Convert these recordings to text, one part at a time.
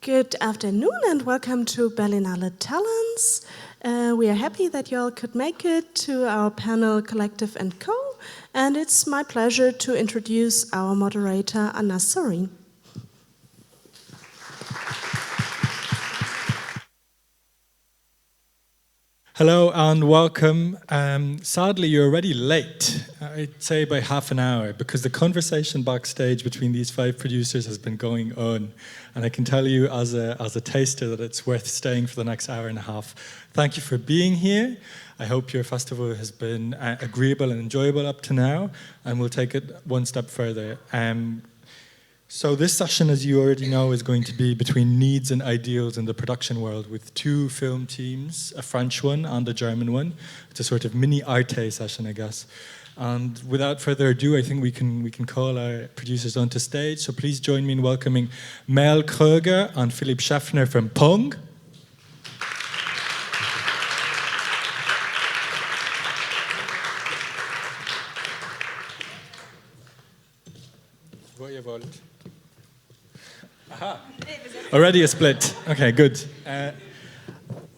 Good afternoon and welcome to Berlinale Talents. We are happy that you all could make it to our panel Collective and Co. And it's my pleasure to introduce our moderator, Anas Sareen. Hello and welcome. Sadly, you're already late, I'd say by half an hour, because the conversation backstage between these 5 producers has been going on. And I can tell you as a taster that it's worth staying for the next hour and a half. Thank you for being here. I hope your festival has been agreeable and enjoyable up to now, and we'll take it one step further. So this session, as you already know, is going to be between needs and ideals in the production world with 2 film teams, a French one and a German one. It's a sort of mini Arte session, I guess. And without further ado, I think we can call our producers onto stage. So please join me in welcoming Merle Kröger and Philip Scheffner from Pong. What you wollt. Aha. Already a split. Okay, good.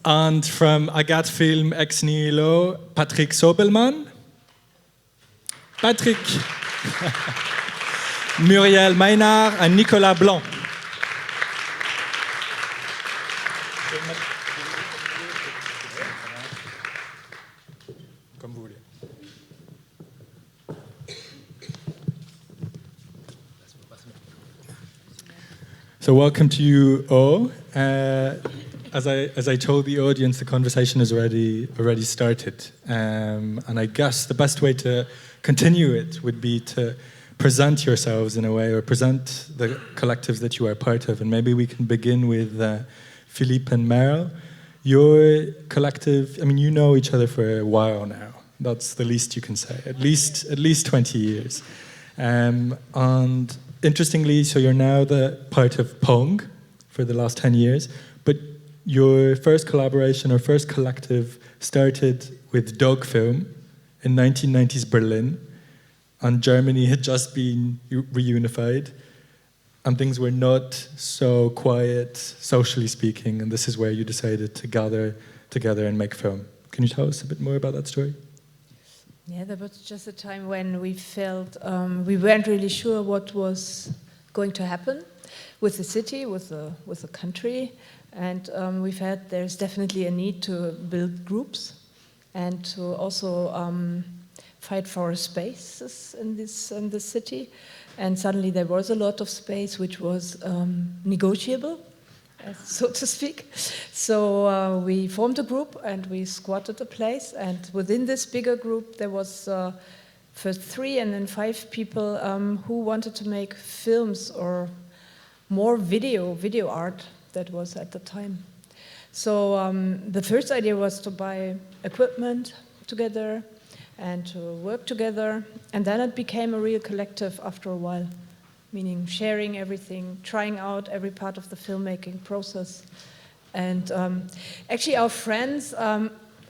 And from AGAT Film Ex Nihilo, Patrick Sobelman. Patrick. Muriel, Meynard and Nicolas Blanc. Comme vous voulez. So welcome to you all. As I told the audience, the conversation has already started, and I guess the best way to continue it would be to present yourselves in a way, or present the collectives that you are part of, and maybe we can begin with Philippe and Merle. Your collective, I mean, you know each other for a while now. That's the least you can say. At least 20 years, and interestingly, so you're now the part of Pong for the last 10 years, but your first collaboration or first collective started with Dogfilm in 1990s Berlin, and Germany had just been reunified, and things were not so quiet, socially speaking, and this is where you decided to gather together and make film. Can you tell us a bit more about that story? Yeah, there was just a time when we felt we weren't really sure what was going to happen with the city, with the country, and we felt there's definitely a need to build groups and to also fight for spaces in this city. And suddenly there was a lot of space which was negotiable, so to speak. So we formed a group and we squatted a place, and within this bigger group there was first 3 and then 5 people who wanted to make films or more video art that was at the time. So the first idea was to buy equipment together and to work together, and then it became a real collective after a while. Meaning sharing everything, trying out every part of the filmmaking process. And actually our friends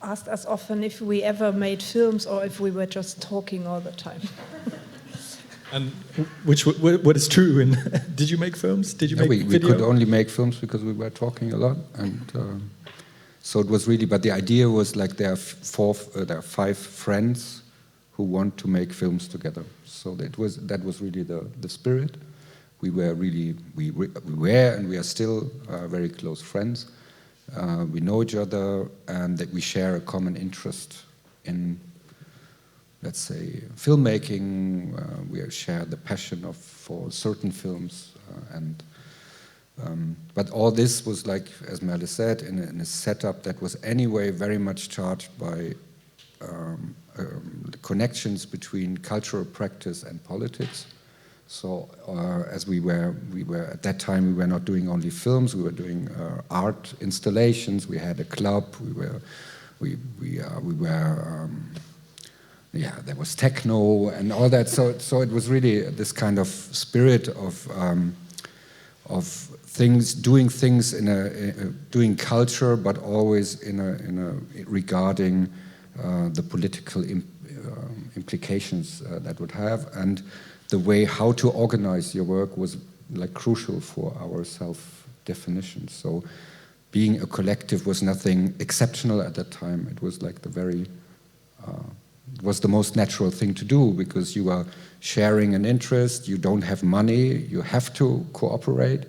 asked us often if we ever made films or if we were just talking all the time. And what is true? And did you make films? Did you make video? We could only make films because we were talking a lot. And so it was really, but the idea was like there are 5 friends who want to make films together. So that was really the spirit. We were and we are still very close friends. We know each other, and that we share a common interest in, let's say, filmmaking. We share the passion for certain films, but all this was, like as Merle said, in a setup that was anyway very much charged by the connections between cultural practice and politics. So as we were at that time, we were not doing only films, we were doing art installations, we had a club, there was techno and all that. So it was really this kind of spirit of things, doing things doing culture, but always in a regarding the political implications that would have, and the way how to organize your work was like crucial for our definition. So being a collective was nothing exceptional at that time. It was like it was the most natural thing to do, because you are sharing an interest, you don't have money, you have to cooperate,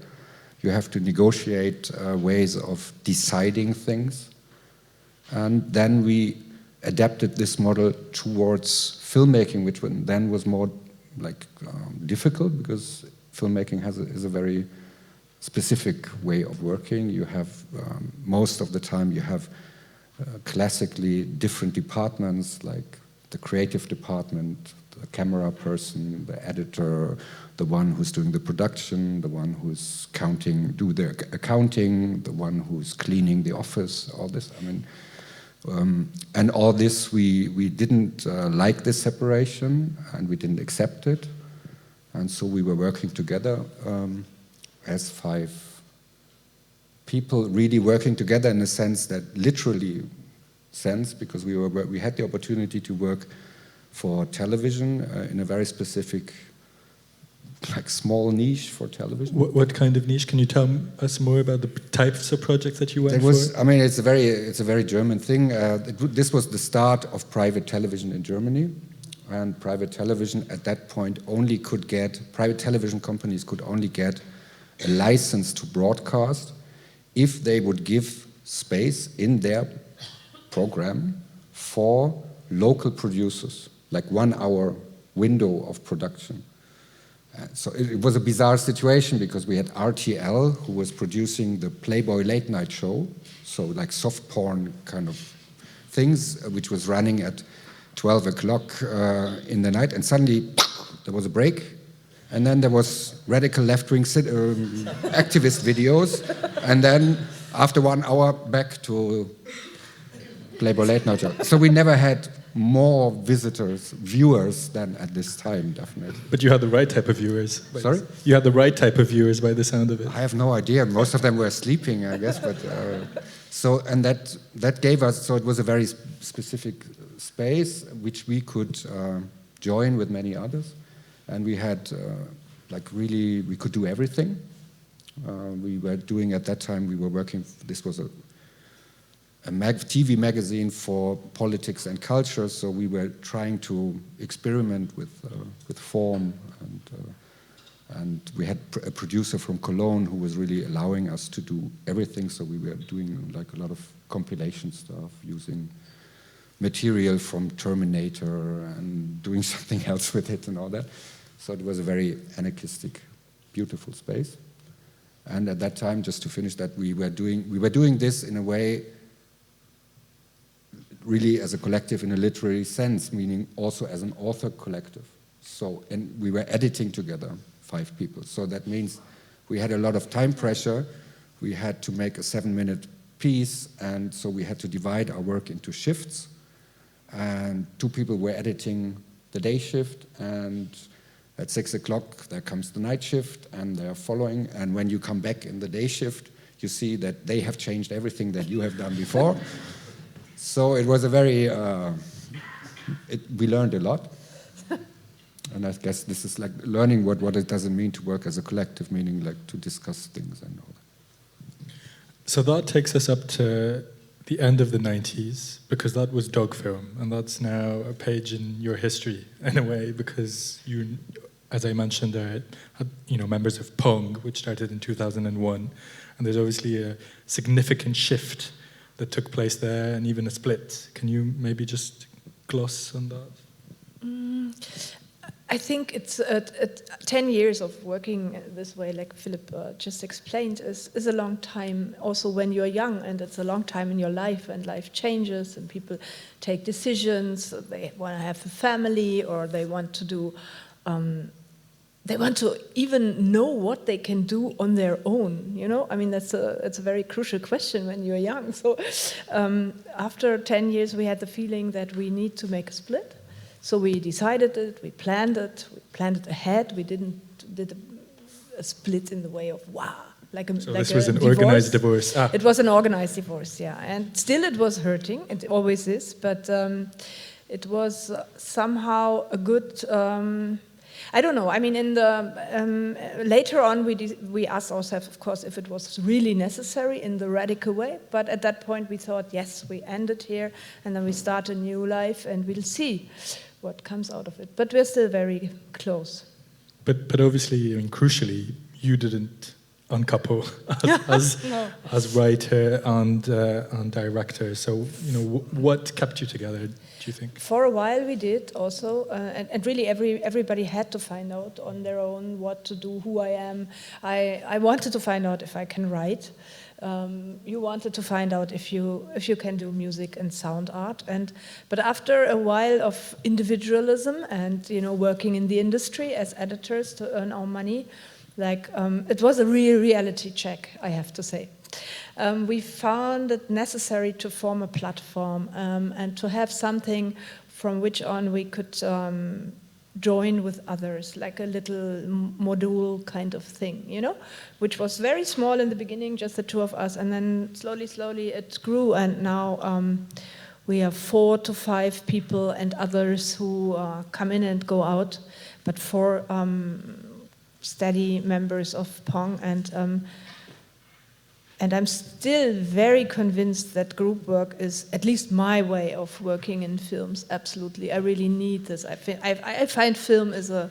you have to negotiate ways of deciding things. And then we adapted this model towards filmmaking, which then was more difficult, because filmmaking is a very specific way of working. You have, most of the time, you have classically different departments, like the creative department, the camera person, the editor, the one who's doing the production, the one who's do the accounting, the one who's cleaning the office, all this. I mean, and all this, we didn't like this separation, and we didn't accept it. And so we were working together as 5 people, really working together in a sense that literally sense, because we had the opportunity to work for television in a very specific, small niche for television. What kind of niche? Can you tell us more about the types of projects that you went for? I mean, it's a very German thing. This was the start of private television in Germany, and private television at that point private television companies could only get a license to broadcast if they would give space in their program for local producers, like 1 hour window of production. So it was a bizarre situation, because we had RTL, who was producing the Playboy late night show, so like soft porn kind of things, which was running at 12 o'clock in the night, and suddenly there was a break, and then there was radical left-wing activist videos, and then after 1 hour back to Playboy late night show. So we never had more viewers than at this time, definitely. But you had the right type of viewers. Sorry? You had the right type of viewers by the sound of it. I have no idea. Most of them were sleeping, I guess. But that gave us. So it was a very specific space which we could join with many others, and we had we could do everything. We were doing at that time. We were working. This was a TV magazine for politics and culture, so we were trying to experiment with form, and we had a producer from Cologne who was really allowing us to do everything. So we were doing a lot of compilation stuff, using material from Terminator and doing something else with it and all that. So it was a very anarchistic, beautiful space. And at that time, just to finish that, we were doing this in a way, really as a collective in a literary sense, meaning also as an author collective. So, and we were editing together, 5 people. So that means we had a lot of time pressure. We had to make a 7-minute piece, and so we had to divide our work into shifts. And 2 people were editing the day shift, and at 6 o'clock there comes the night shift, and they're following. And when you come back in the day shift, you see that they have changed everything that you have done before. So it was a very, we learned a lot. And I guess this is like learning what it doesn't mean to work as a collective, meaning like to discuss things and all that. So that takes us up to the end of the 90s, because that was Dogfilm, and that's now a page in your history in a way, because you, as I mentioned, had members of Pong, which started in 2001, and there's obviously a significant shift that took place there, and even a split. Can you maybe just gloss on that? I think it's 10 years of working this way, like Philip just explained, is a long time also when you're young, and it's a long time in your life, and life changes, and people take decisions, they want to have a family, or they want to do, they want to even know what they can do on their own, you know? I mean, it's a very crucial question when you're young. So after 10 years, we had the feeling that we need to make a split. So we decided it, we planned it ahead. We did a split in the way of wow, So this was an organized divorce. It was an organized divorce, yeah. And still it was hurting, it always is, but it was somehow a good, I don't know. I mean, in the later on, we asked ourselves, of course, if it was really necessary in the radical way. But at that point, we thought, yes, we end it here, and then we start a new life, and we'll see what comes out of it. But we're still very close. But obviously, I mean, crucially, you didn't uncouple as writer and director. So, you know, what kept you together, do you think? For a while we did also, and really everybody had to find out on their own what to do, who I am. I wanted to find out if I can write. You wanted to find out if you can do music and sound art. But after a while of individualism and, you know, working in the industry as editors to earn our money, it was a real reality check, I have to say. We found it necessary to form a platform and to have something from which on we could join with others, like a little module kind of thing, you know, which was very small in the beginning, just the two of us, and then slowly it grew, and now we have 4 to 5 people and others who come in and go out, but 4 steady members of Pong, and I'm still very convinced that group work is at least my way of working in films. Absolutely, I really need this. I find film is a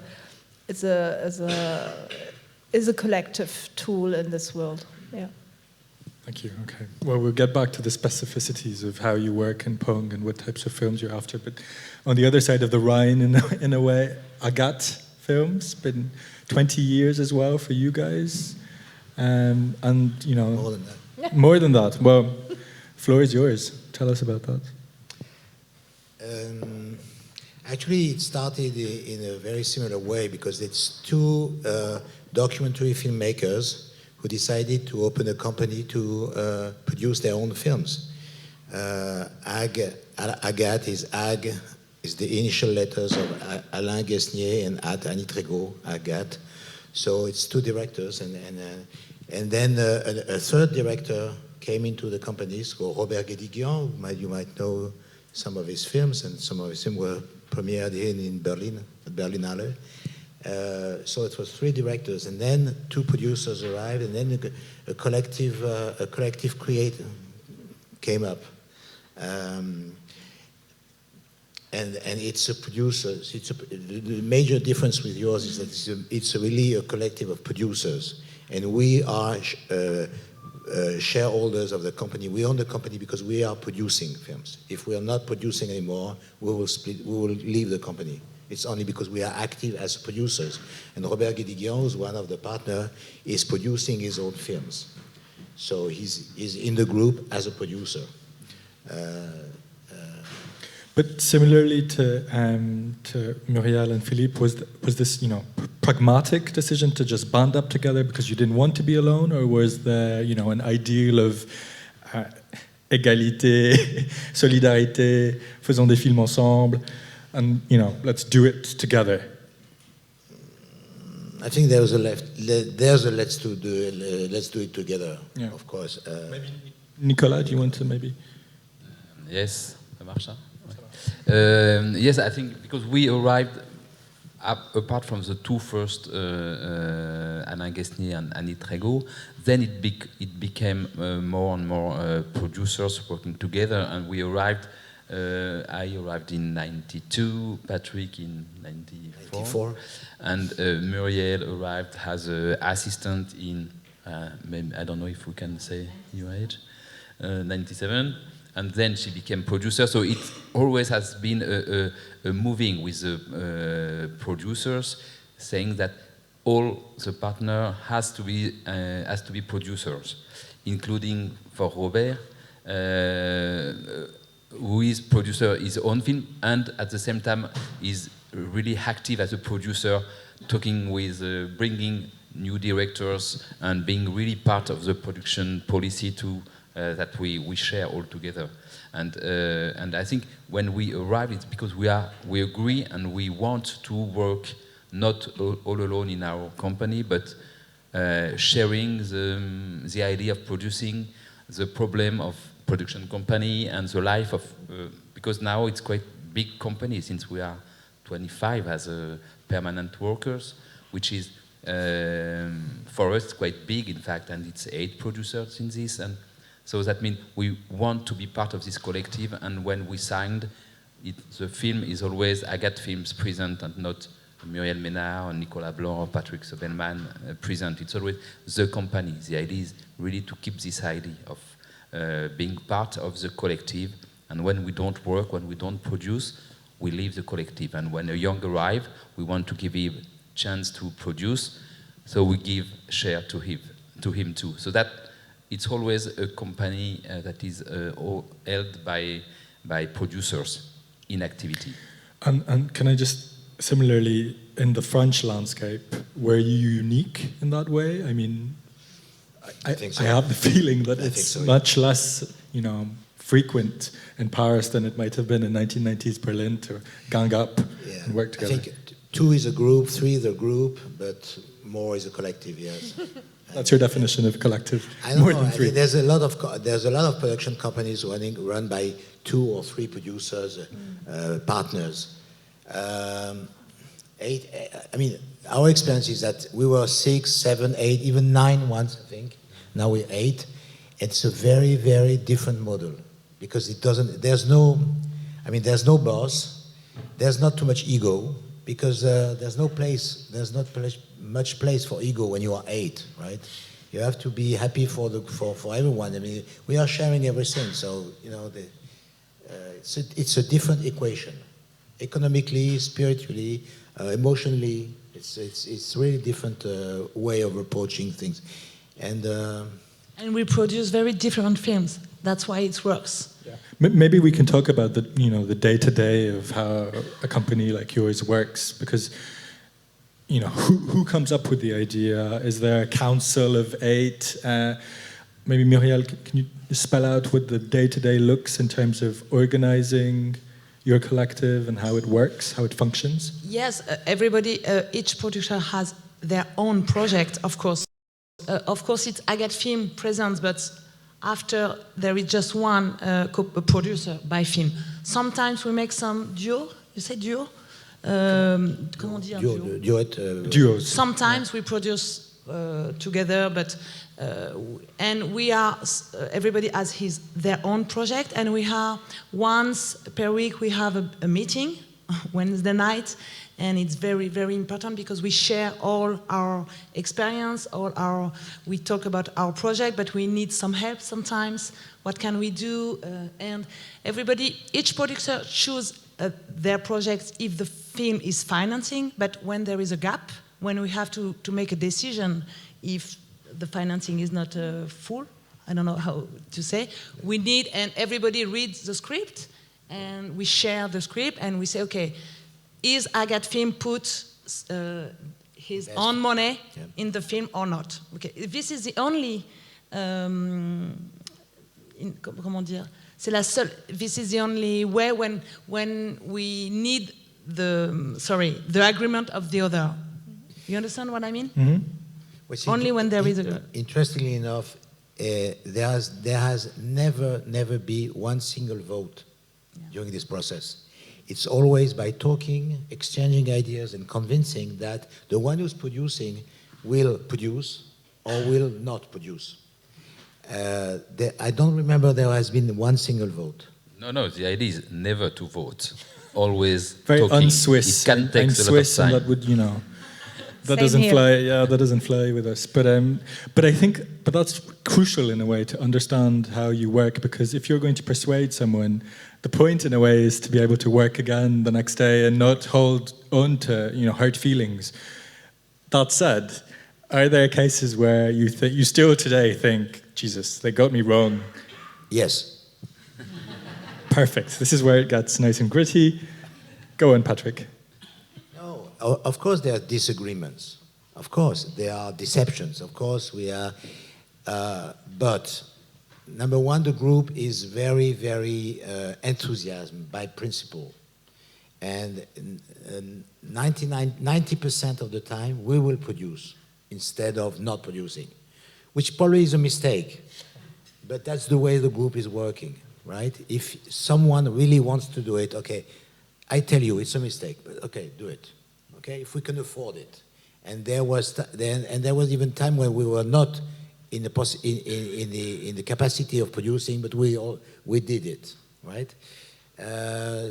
collective tool in this world. Yeah. Thank you. Okay. Well, we'll get back to the specificities of how you work in Pong and what types of films you're after. But on the other side of the Rhine, in a way, AGAT Films been 20 years as well for you guys. And, you know... More than that. More than that. Well, floor is yours. Tell us about that. Actually, it started in a very similar way because it's 2 documentary filmmakers who decided to open a company to produce their own films. AGAT is AG, is the initial letters of Alain Guesnier and Annie Trégaud, AGAT. So it's 2 directors, and then a third director came into the company, called Robert Guédiguian. You might know some of his films, and some of his films were premiered here in Berlin, at Berlinale. So it was 3 directors, and then 2 producers arrived, and then a collective creator came up. And it's a producer. The major difference with yours is that it's really a collective of producers, and we are shareholders of the company. We own the company because we are producing films. If we are not producing anymore, we will split. We will leave the company. It's only because we are active as producers. And Robert Guédiguian, who's one of the partners, is producing his own films. So he's in the group as a producer. But similarly to Muriel and Philippe, was this, you know, pragmatic decision to just band up together because you didn't want to be alone, or was there, you know, an ideal of égalité, solidarité, faisons des films ensemble, and, you know, let's do it together? I think there's a let's do it together, yeah. Of course. Maybe Nicolas, do you want to maybe? Yes, ça marche. Yes, I think because we arrived, apart from the 2 first, Alain Guesnier and Annie Trégaud, then it became more and more producers working together, and we arrived. I arrived in '92, Patrick in '94, and Muriel arrived as an assistant in I don't know if we can say your age, '97. And then she became producer. So it always has been a moving with the producers, saying that all the partner has to be producers, including for Robert, who is producer his own film, and at the same time is really active as a producer, talking with, bringing new directors, and being really part of the production policy too. That we share all together, and I think when we arrive, it's because we agree and we want to work not all alone in our company, but sharing the idea of producing, the problem of production company and the life of because now it's quite big company since we are 25 as permanent workers, which is for us quite big, in fact, and it's 8 producers in this, and so that means we want to be part of this collective. And when we signed, the film is always AGAT Films present, and not Muriel, Meynard, or Nicolas Blanc, or Patrick Sobelman present. It's always the company. The idea is really to keep this idea of being part of the collective. And when we don't work, when we don't produce, we leave the collective. And when a young arrives, we want to give him chance to produce, so we give share to him too. So that it's always a company that is held by producers in activity. And can I just, similarly, in the French landscape, were you unique in that way? I mean, I think so. I have the feeling that it's much less, frequent in Paris than it might have been in 1990s Berlin to gang up and work together. I think 2 is a group, 3 is a group, but more is a collective. Yes. That's your definition of collective. I don't know. I think there's a lot of production companies run by 2 or 3 producers, partners. 8. I mean, our experience is that we were 6, 7, 8, even 9 once, I think. Now we're 8. It's a very, very different model because it doesn't. There's no boss. There's not too much ego because there's no place. There's not much place for ego when you are 8, right? You have to be happy for everyone. I mean, we are sharing everything, so it's a different equation, economically, spiritually, emotionally. It's really different way of approaching things, and we produce very different films. That's why it works. Yeah. Maybe we can talk about the day-to-day of how a company like yours works, because who comes up with the idea? Is there a council of 8? Maybe Muriel, can you spell out what the day-to-day looks in terms of organizing your collective and how it works, how it functions? Yes, everybody, each producer has their own project, of course. Of course, it's AGAT Film presents, but after there is just one producer by film. Sometimes we make some duo. You say duo? Comment dire duo? Duos. Sometimes we produce together, but and we are everybody has their own project, and we have once per week we have a meeting Wednesday night, and it's very, very important because we share all our experience, we talk about our project, but we need some help sometimes. What can we do? And each producer choose their projects if the film is financing, but when there is a gap, when we have to make a decision if the financing is not full, I don't know how to say, we need, and everybody reads the script, and we share the script, and we say, okay, is AGAT Film put his own money in the film or not? Okay, this is the only, comment dire, c'est la seule, this is the only way when we need the agreement of the other. You understand what I mean? Mm-hmm. Only when there is a... Interestingly enough, there has never been one single vote during this process. It's always by talking, exchanging ideas, and convincing that the one who's producing will produce or will not produce. I don't remember there has been one single vote. No, the idea is never to vote. Always very talking. Un-Swiss. It can take a lot of time. And that would, that doesn't fly. Yeah, that doesn't fly with us. But I think that's crucial in a way to understand how you work, because if you're going to persuade someone, the point in a way is to be able to work again the next day and not hold on to hurt feelings. That said, are there cases where you still today think, Jesus, they got me wrong? Yes. Perfect. This is where it gets nice and gritty. Go on, Patrick. No, of course there are disagreements. Of course there are deceptions. Of course we are, but number one, the group is very, very enthusiastic by principle, and 90% of the time we will produce instead of not producing, which probably is a mistake, but that's the way the group is working, right? If someone really wants to do it, okay, I tell you it's a mistake, but okay, do it. Okay, if we can afford it. And there was there was even time when we were not in the capacity of producing, but we did it, right?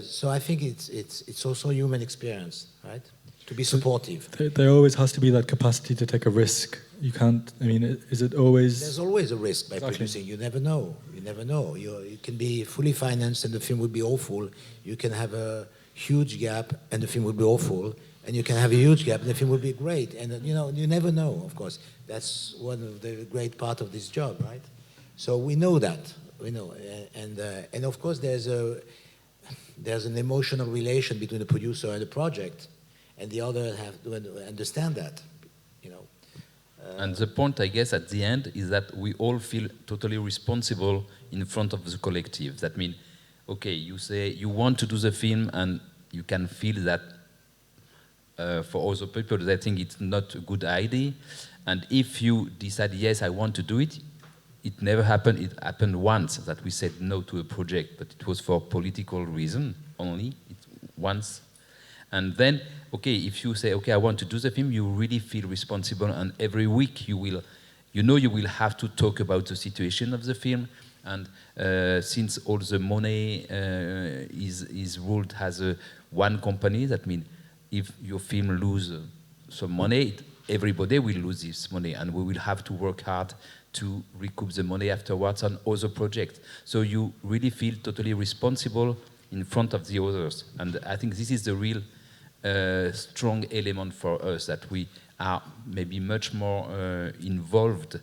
So I think it's also human experience, right? To be supportive. There always has to be that capacity to take a risk. You can't. I mean, is it always? There's always a risk by producing. You never know. You never know. You can be fully financed and the film will be awful. You can have a huge gap and the film will be awful. And you can have a huge gap and the film will be great. And you never know. Of course, that's one of the great part of this job, right? So we know that. We know, and of course there's an emotional relation between the producer and the project. And the other have to understand that, And the point, I guess, at the end is that we all feel totally responsible in front of the collective. That means, okay, you say you want to do the film, and you can feel that for other people, they think it's not a good idea. And if you decide, yes, I want to do it, it never happened. It happened once that we said no to a project, but it was for political reason only. Once. And then, okay, if you say, okay, I want to do the film, you really feel responsible, and every week you will have to talk about the situation of the film. And since all the money is ruled as one company, that means if your film loses some money, everybody will lose this money, and we will have to work hard to recoup the money afterwards on other projects. So you really feel totally responsible in front of the others. And I think this is the real strong element for us, that we are maybe much more involved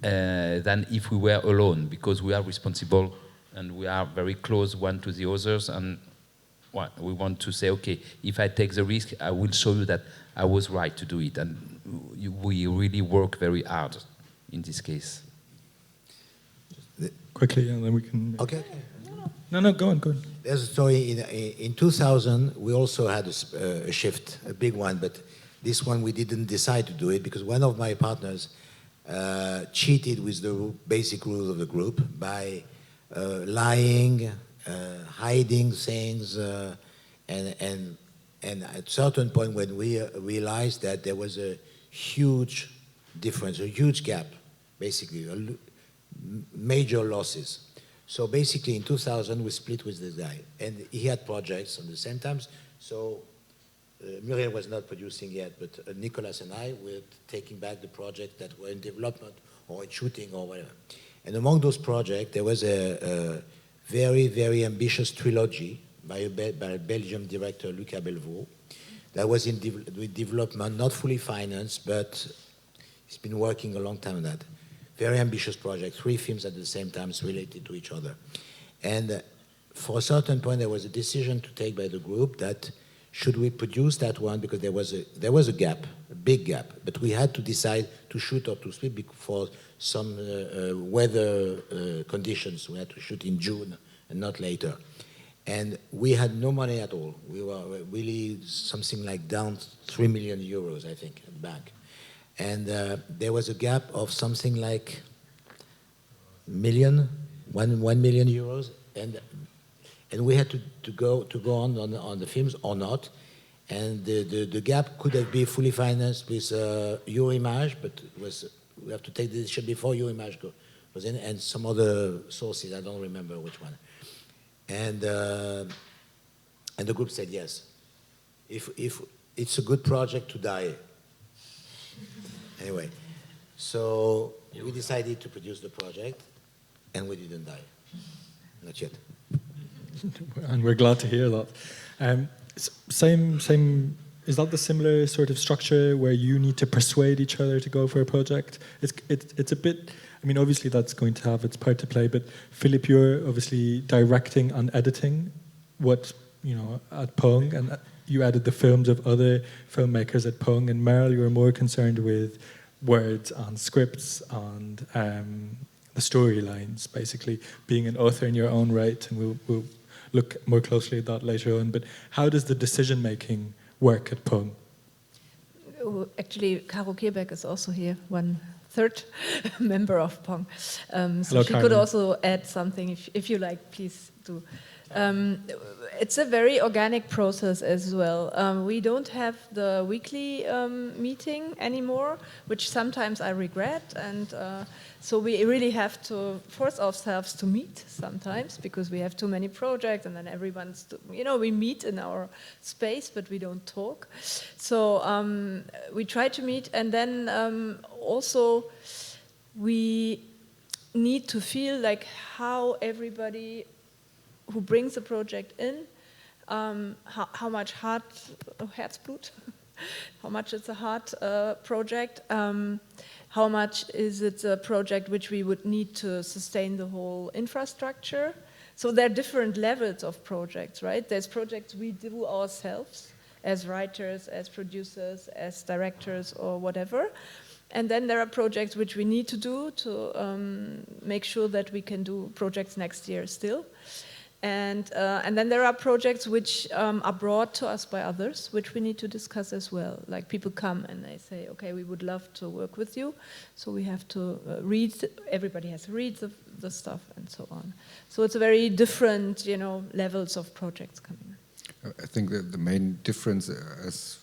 than if we were alone, because we are responsible and we are very close one to the others, and we want to say, okay, if I take the risk, I will show you that I was right to do it, and we really work very hard in this case. Quickly, and then we can... Okay. No, go on. There's a story. In 2000, we also had a shift, a big one, but this one we didn't decide to do it because one of my partners cheated with the basic rules of the group by lying, hiding things, and at a certain point when we realized that there was a huge difference, a huge gap, basically, major losses. So basically in 2000 we split with this guy, and he had projects at the same time. So Muriel was not producing yet, but Nicolas and I were taking back the projects that were in development or in shooting or whatever. And among those projects there was a very, very ambitious trilogy by a Belgian director, Lucas Belvaux, that was in development, not fully financed, but he's been working a long time on that. Very ambitious project, 3 films at the same time related to each other. And for a certain point, there was a decision to take by the group that should we produce that one, because there was a gap, a big gap, but we had to decide to shoot or to split for some weather conditions. We had to shoot in June and not later. And we had no money at all. We were really something like down 3 million euros, I think, at the bank. And there was a gap of something like 1 million euros, and we had to go on the films or not. And the gap could have been fully financed with Euroimage, but we have to take the decision before Euroimage was in, and some other sources, I don't remember which one. And the group said yes. If it's a good project to die. Anyway, so we decided to produce the project, and we didn't die. Not yet. And we're glad to hear that. Same. Is that the similar sort of structure where you need to persuade each other to go for a project? It's a bit. I mean, obviously that's going to have its part to play. But Philip, you're obviously directing and editing what at Pong, and you added the films of other filmmakers at Pong. And Merle, you were more concerned with words and scripts and the storylines, basically being an author in your own right. And we'll look more closely at that later on. But how does the decision-making work at Pong? Actually, Caro Kierbeck is also here, 1/3 member of Pong. So Hello, she Karen. could also add something if you like, please do. It's a very organic process as well. We don't have the weekly meeting anymore, which sometimes I regret, and so we really have to force ourselves to meet sometimes because we have too many projects, and then everyone's, we meet in our space, but we don't talk. So we try to meet, and then also we need to feel like how everybody who brings a project in, how much Herzblut, how much it's a hard project, how much is it a project which we would need to sustain the whole infrastructure. So there are different levels of projects, right? There's projects we do ourselves as writers, as producers, as directors, or whatever. And then there are projects which we need to do to make sure that we can do projects next year still. And then there are projects which are brought to us by others, which we need to discuss as well. Like people come and they say, okay, we would love to work with you. So we have to read, everybody has to read the stuff and so on. So it's a very different, levels of projects coming. I think that the main difference is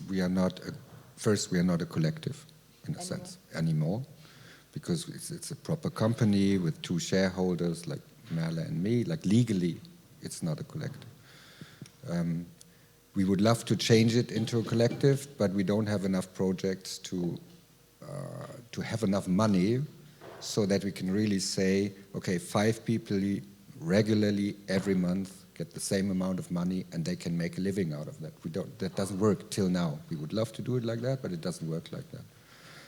we are not a collective in a sense anymore, because it's a proper company with two shareholders like Merle and me. Like legally, it's not a collective. We would love to change it into a collective, but we don't have enough projects to have enough money so that we can really say, okay, 5 people regularly every month get the same amount of money and they can make a living out of that. That doesn't work till now. We would love to do it like that, but it doesn't work like that.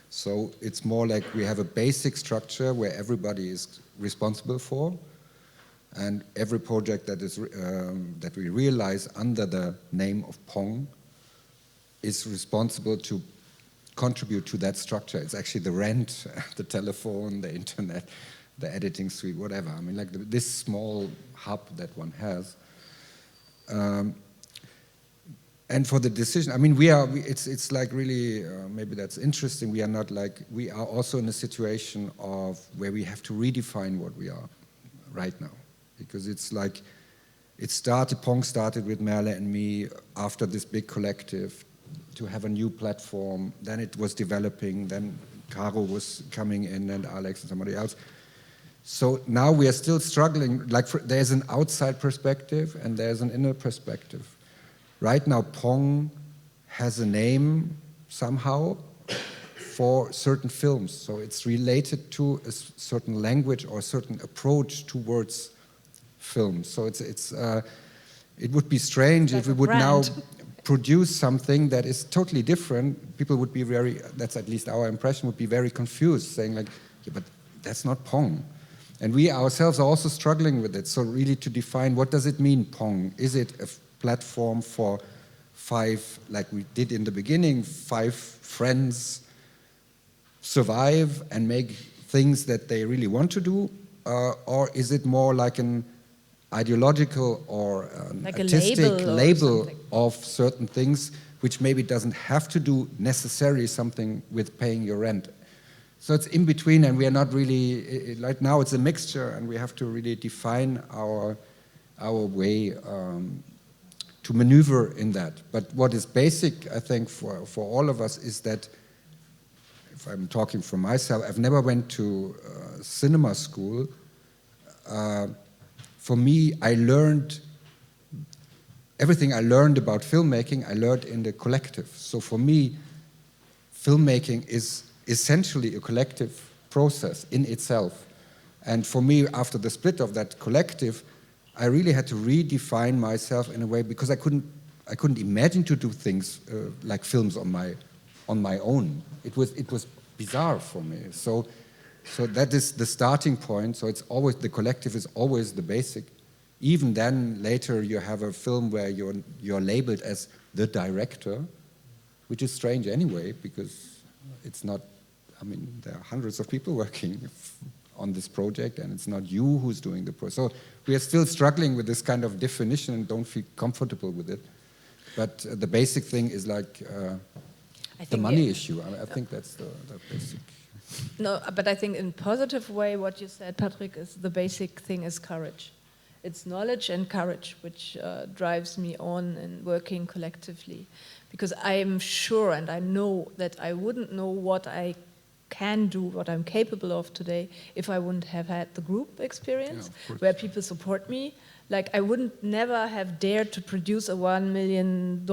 So it's more like we have a basic structure where everybody is responsible for, and every project that we realize under the name of Pong is responsible to contribute to that structure. It's actually the rent, the telephone, the internet, the editing suite, whatever. I mean, like this small hub that one has. And for the decision, I mean, it's like really, maybe that's interesting. We are also in a situation of where we have to redefine what we are right now. Because it's like, Pong started with Merle and me after this big collective to have a new platform. Then it was developing, then Caro was coming in and Alex and somebody else. So now we are still struggling, there's an outside perspective and there's an inner perspective. Right now, Pong has a name somehow for certain films. So it's related to a certain language or a certain approach towards films. So it would be strange if we would now produce something that is totally different. People would be that's at least our impression, would be very confused, saying like, yeah, but that's not Pong. And we ourselves are also struggling with it. So really to define, what does it mean, Pong? Is it a platform for 5, like we did in the beginning, 5 friends survive and make things that they really want to do? Or is it more like an ideological or like artistic label or of certain things, which maybe doesn't have to do necessarily something with paying your rent? So it's in between, and we are not really, right now it's a mixture, and we have to really define our way to maneuver in that. But what is basic, I think, for all of us is that, if I'm talking for myself, I've never went to cinema school. For me, I learned everything I learned about filmmaking, I learned in the collective. So for me, filmmaking is essentially a collective process in itself. And for me, after the split of that collective, I really had to redefine myself in a way, because I couldn't imagine to do things like films on my own. It was bizarre for me. So that is the starting point. So it's always, the collective is always the basic. Even then, later you have a film where you're labeled as the director, which is strange anyway, because it's not, I mean, there are hundreds of people working on this project, and it's not you who's doing the project. So we are still struggling with this kind of definition and don't feel comfortable with it. But the basic thing is like the money issue. I think that's the basic. No, but I think in a positive way, what you said, Patrick, is the basic thing is courage. It's knowledge and courage which drives me on in working collectively. Because I am sure and I know that I wouldn't know what I can do, what I'm capable of today, if I wouldn't have had the group experience, where people support me. Like, I wouldn't never have dared to produce a $1 million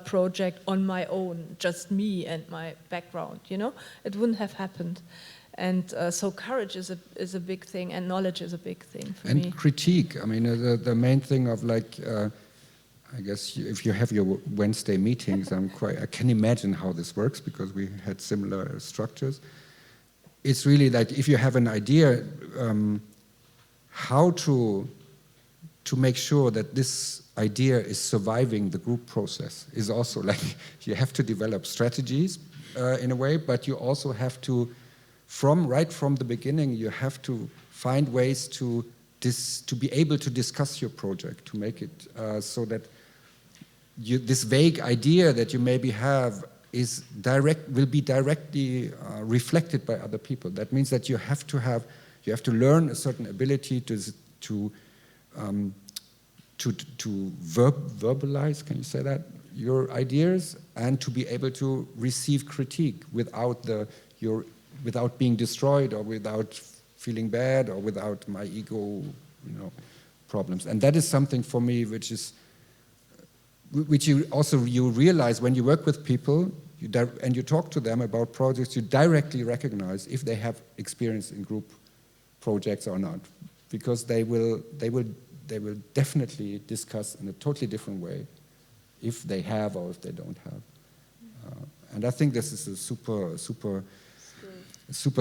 project on my own, just me and my background, you know? It wouldn't have happened. And so courage is a big thing, and knowledge is a big thing for me. And critique. I mean, the main thing of like, I guess if you have your Wednesday meetings, I can imagine how this works because we had similar structures. It's really like if you have an idea, how to make sure that this idea is surviving the group process is also like you have to develop strategies in a way, but you also have to, right from the beginning, you have to find ways to be able to discuss your project, to make it so that this vague idea that you maybe have will be directly reflected by other people. That means that you have to learn a certain ability to verbalize, can you say that, your ideas, and to be able to receive critique without being destroyed or without feeling bad or without my ego, problems. And that is something for me which you realize when you work with people and you talk to them about projects, you directly recognize if they have experience in group projects or not, because they will definitely discuss in a totally different way if they have or if they don't have. And I think this is a super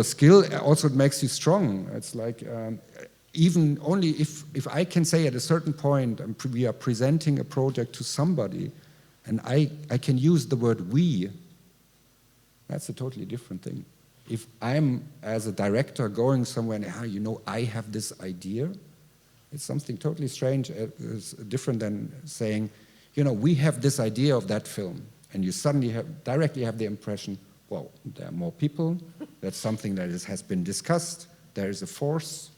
skill. Also, it makes you strong. It's like even only if I can say at a certain point we are presenting a project to somebody and I can use the word we, that's a totally different thing. If I'm, as a director, going somewhere and, I have this idea, it's something totally strange. It's different than saying, we have this idea of that film, and you suddenly directly have the impression, well, there are more people, that's something that has been discussed, there is a force,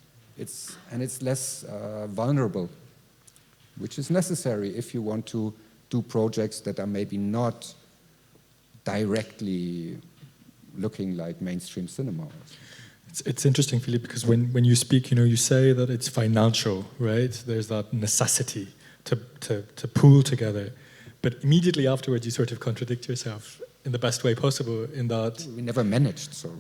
and it's less vulnerable, which is necessary if you want to do projects that are maybe not directly looking like mainstream cinema. It's interesting, Philippe, because when you speak, you say that it's financial, right? There's that necessity to pool together. But immediately afterwards, you sort of contradict yourself in the best way possible in that... We never managed, so...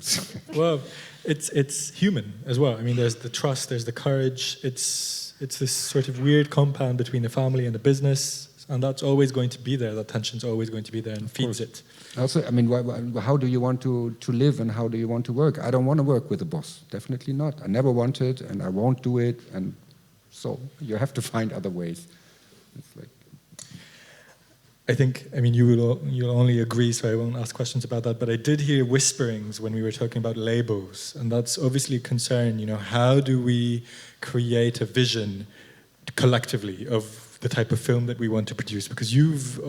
Well, it's human as well. I mean, there's the trust, there's the courage. It's this sort of weird compound between a family and a business, and that's always going to be there. That tension's always going to be there and feeds it. Also, I mean, how do you want to live and how do you want to work? I don't want to work with a boss. Definitely not. I never wanted, and I won't do it. And so you have to find other ways. It's like... I think, you'll only agree, so I won't ask questions about that, but I did hear whisperings when we were talking about labels, and that's obviously a concern, how do we create a vision collectively of the type of film that we want to produce? Because you've,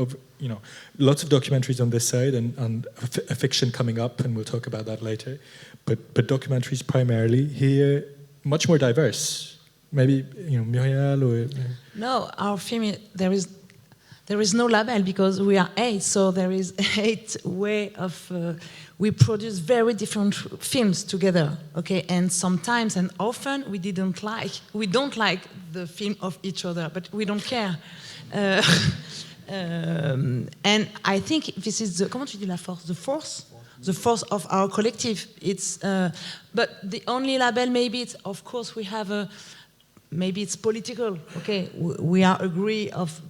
lots of documentaries on this side and a fiction coming up, and we'll talk about that later, but documentaries primarily here, much more diverse. Maybe, Muriel or... No, our film, there is no label because we are 8, so there is 8 way of... we produce very different films together, okay? And sometimes and often we don't like the film of each other, but we don't care. And I think this is comment tu dis la force? The force of our collective. It's, but the only label, maybe it's, of course, we have maybe it's political, okay? We are agree of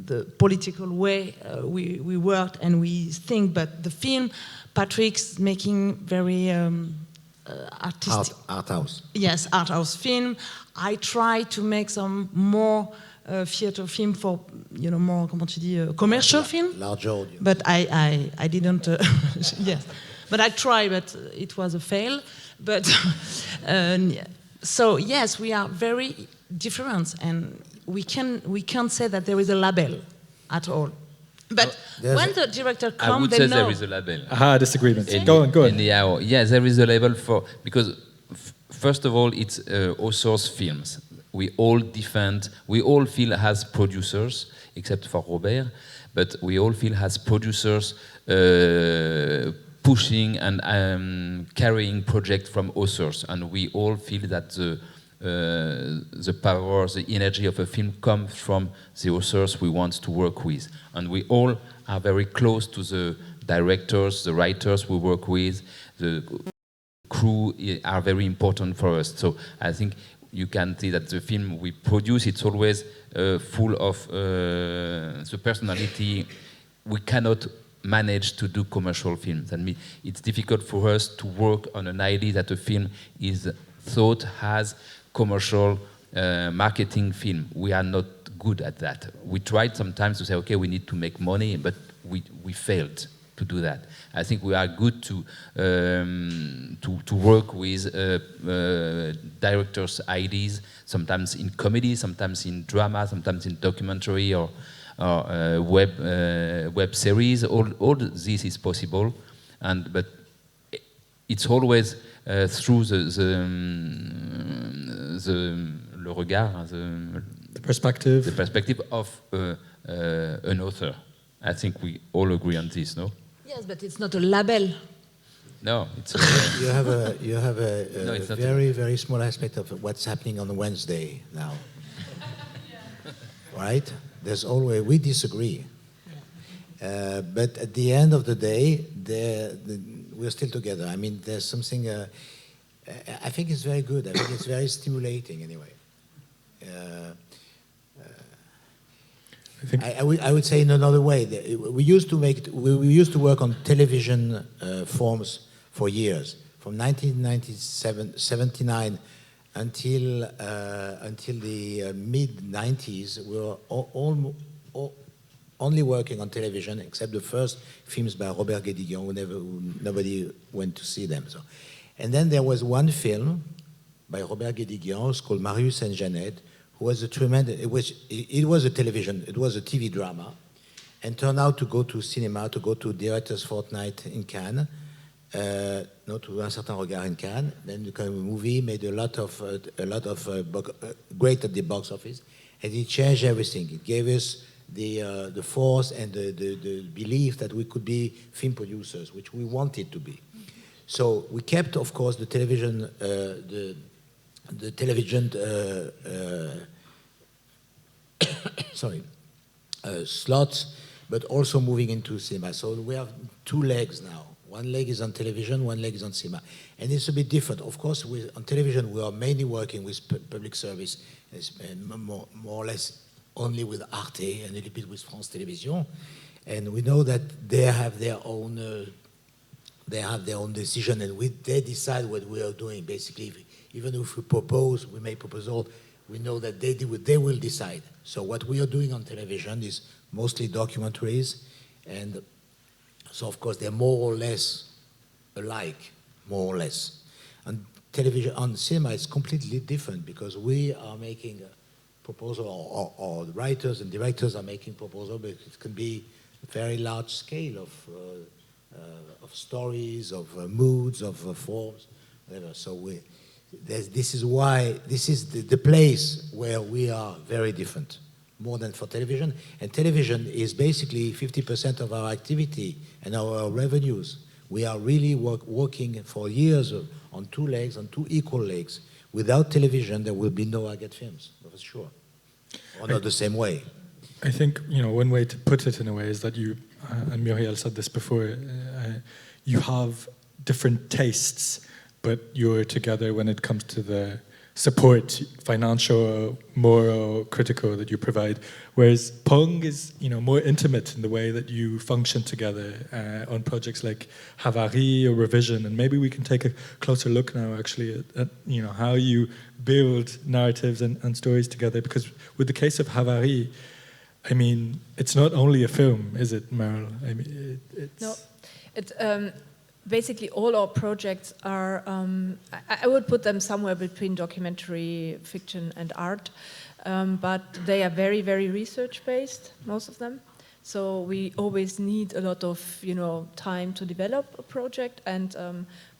the political way we work and we think, but the film, Patrick's making very artistic... Art house. Yes, art house film. I try to make some more theater film for, more, comment tu dis, commercial film. Larger audience. But I didn't, yes. But I tried, but it was a fail. But, so yes, we are very different and we can't say that there is a label at all. But when the director comes, I would say there is a label. Disagreement. Go on. Yes, there is a label for, because first of all, it's authors' films. we all defend, we all feel as producers, except for Robert, but we all feel as producers pushing and carrying projects from authors, and we all feel that the power, the energy of a film comes from the authors we want to work with, and we all are very close to the directors, the writers we work with, the crew are very important for us. So I think you can see that the film we produce, it's always full of the personality. We cannot manage to do commercial films. And it's difficult for us to work on an idea that a film is thought as commercial marketing film. We are not good at that. We tried sometimes to say, okay, we need to make money, but we failed to do that. I think we are good to work with directors' ideas, sometimes in comedy, sometimes in drama, sometimes in documentary or web series. All this is possible, but it's always through le regard, the perspective of an author. I think we all agree on this, no? Yes, but it's not a label. No, it's you have a no, very small aspect of what's happening on Wednesday now, right? There's always, we disagree, but at the end of the day, we're still together. I mean, there's something. I think it's very good. I think it's very stimulating, anyway. I would say in another way. We used to work on television forms for years, from 1979 until the mid-90s. We were only working on television, except the first films by Robert Guédiguian, who nobody went to see them. So, and then there was one film by Robert Guédiguian, it's called Marius and Jeannette, who was a tremendous. It was a television. It was a TV drama, and turned out to go to cinema, to go to Directors' Fortnight in Cannes, to Un Certain Regard in Cannes. Then the movie made a lot of great at the box office, and it changed everything. It gave us the force and the belief that we could be film producers, which we wanted to be. So we kept, of course, the television, slots, but also moving into cinema. So we have two legs now. One leg is on television, one leg is on cinema. And it's a bit different. Of course, on television, we are mainly working with public service, and more or less only with Arte and a little bit with France Télévisions. And we know that they have their own decision, and they decide what we are doing. Basically, even if we make proposal, we know that they will decide. So what we are doing on television is mostly documentaries, and so of course they're more or less alike, more or less. On television, on cinema, it's completely different, because we are making a proposal, or the writers and directors are making proposal, but it can be a very large scale of stories, of moods, of forms, whatever. So this is why this is the place where we are very different, more than for television. And television is basically 50% of our activity and our revenues. We are really working for years on two legs, on two equal legs. Without television, there will be no AGAT Films, for sure. Or not the same way. I think, one way to put it in a way is that you, and Muriel said this before, you have different tastes, but you're together when it comes to the support, financial, moral, critical, that you provide. Whereas Pong is, more intimate in the way that you function together on projects like Havari or Revision. And maybe we can take a closer look now, actually, at how you build narratives and stories together. Because with the case of Havari, I mean, it's not only a film, is it, Merle? I mean, it's... No, it's... basically, all our projects are, I would put them somewhere between documentary, fiction, and art, but they are very, very research-based, most of them. So we always need a lot of, time to develop a project, and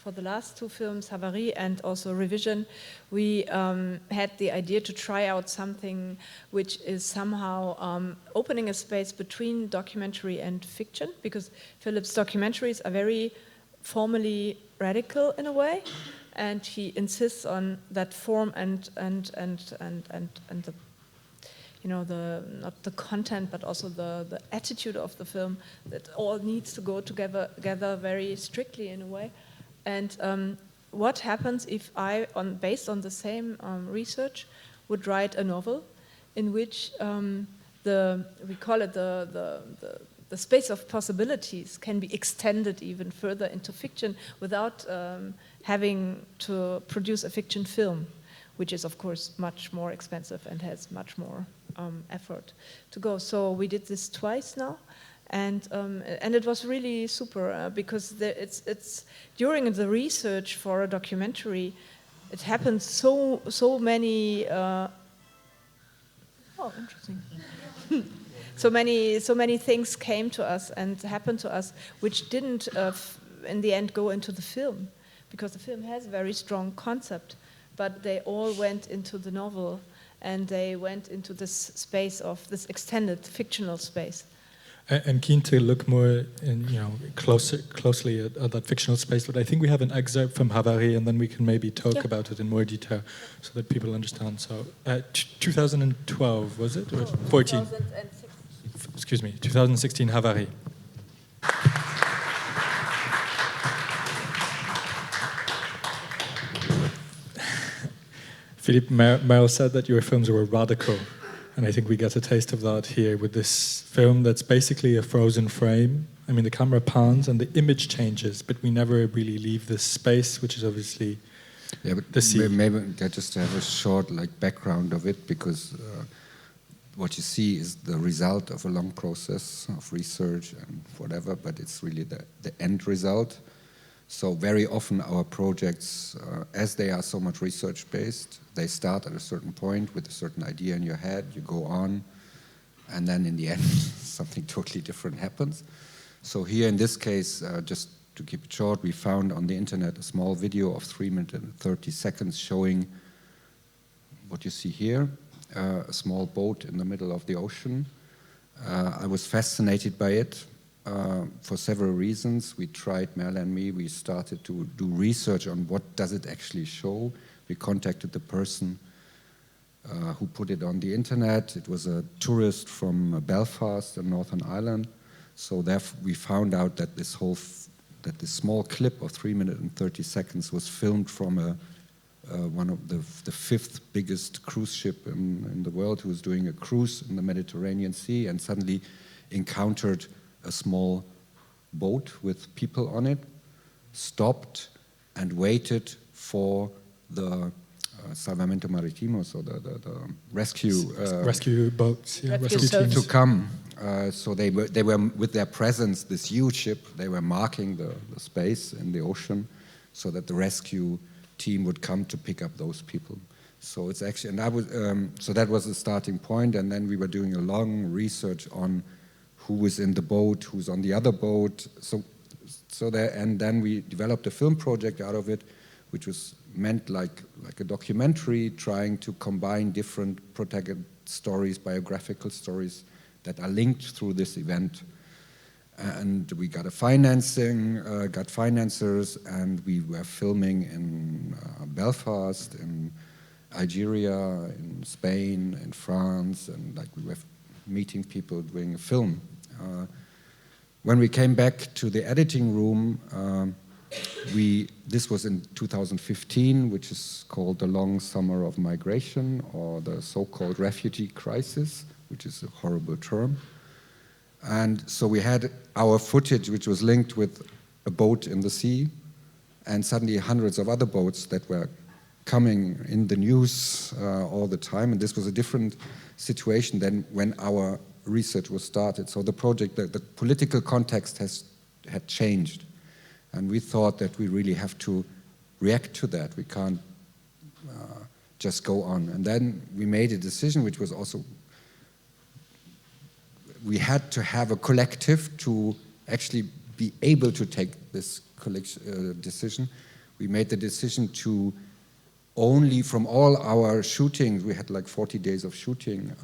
for the last two films, Havarie and also Revision, we had the idea to try out something which is somehow opening a space between documentary and fiction, because Philip's documentaries are very formally radical in a way, and he insists on that form and the, you know, the not the content but also the attitude of the film, that all needs to go together very strictly in a way. And what happens if I, based on the same research, would write a novel in which we call it the space of possibilities can be extended even further into fiction without having to produce a fiction film, which is of course much more expensive and has much more effort to go. So we did this twice now. And it was really super because it's during the research for a documentary, it happens so many. Interesting. so many things came to us and happened to us, which didn't in the end go into the film, because the film has a very strong concept, but they all went into the novel and they went into this space of this extended fictional space. I'm keen to look more closely at that fictional space, but I think we have an excerpt from Havarie, and then we can maybe talk about it in more detail so that people understand. So, 2012 was it, or 14? 2016. Excuse me, 2016 Havarie. Philippe, Merle said that your films were radical. And I think we get a taste of that here with this film that's basically a frozen frame. I mean, the camera pans and the image changes, but we never really leave this space, which is obviously the sea. Maybe just to have a short background of it, because what you see is the result of a long process of research and whatever, but it's really the end result. So very often our projects, as they are so much research-based, they start at a certain point with a certain idea in your head, you go on, and then in the end something totally different happens. So here in this case, just to keep it short, we found on the internet a small video of 3 minutes and 30 seconds showing what you see here, a small boat in the middle of the ocean. I was fascinated by it. For several reasons. We tried, Merle and me, we started to do research on what does it actually show. We contacted the person who put it on the internet. It was a tourist from Belfast in Northern Ireland. So therefore we found out that this small clip of 3 minutes and 30 seconds was filmed from one of the fifth biggest cruise ship in the world, who was doing a cruise in the Mediterranean Sea and suddenly encountered a small boat with people on it, stopped and waited for the Salvamento Marittimo, so the rescue boats, rescue teams to come. So they were with their presence, this huge ship, they were marking the space in the ocean so that the rescue team would come to pick up those people. So it's actually, so that was the starting point, and then we were doing a long research on who was in the boat, who's on the other boat. And then we developed a film project out of it, which was meant like a documentary, trying to combine different protagonist stories, biographical stories that are linked through this event. And we got got financiers, and we were filming in Belfast, in Algeria, in Spain, in France, and we were meeting people doing a film. When we came back to the editing room, this was in 2015, which is called the long summer of migration, or the so-called refugee crisis, which is a horrible term. And so we had our footage, which was linked with a boat in the sea, and suddenly hundreds of other boats that were coming in the news all the time. And this was a different situation than when our research was started. So the project, the political context had changed. And we thought that we really have to react to that. We can't just go on. And then we made a decision, which was also, we had to have a collective to actually be able to take this decision. we made the decision to only, from all our shootings, we had like 40 days of shooting,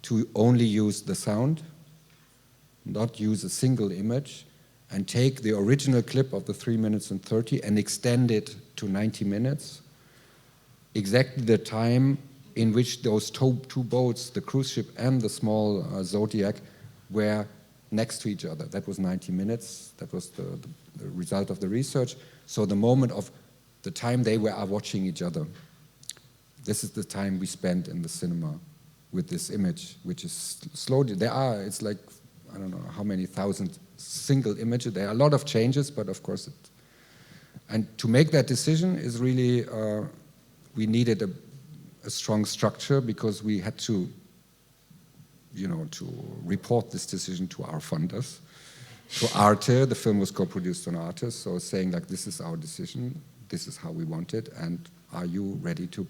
to only use the sound, not use a single image, and take the original clip of the 3 minutes and 30 and extend it to 90 minutes, exactly the time in which those two boats, the cruise ship and the small Zodiac, were next to each other. That was 90 minutes. That was the result of the research. So the moment of the time they were watching each other, this is the time we spent in the cinema with this image, which is slowly, it's like, I don't know how many thousand single images. There are a lot of changes, but of course, and to make that decision is really, we needed a strong structure because we had to, to report this decision to our funders, to Arte. The film was co-produced on Arte, so saying like, this is our decision, this is how we want it, and are you ready to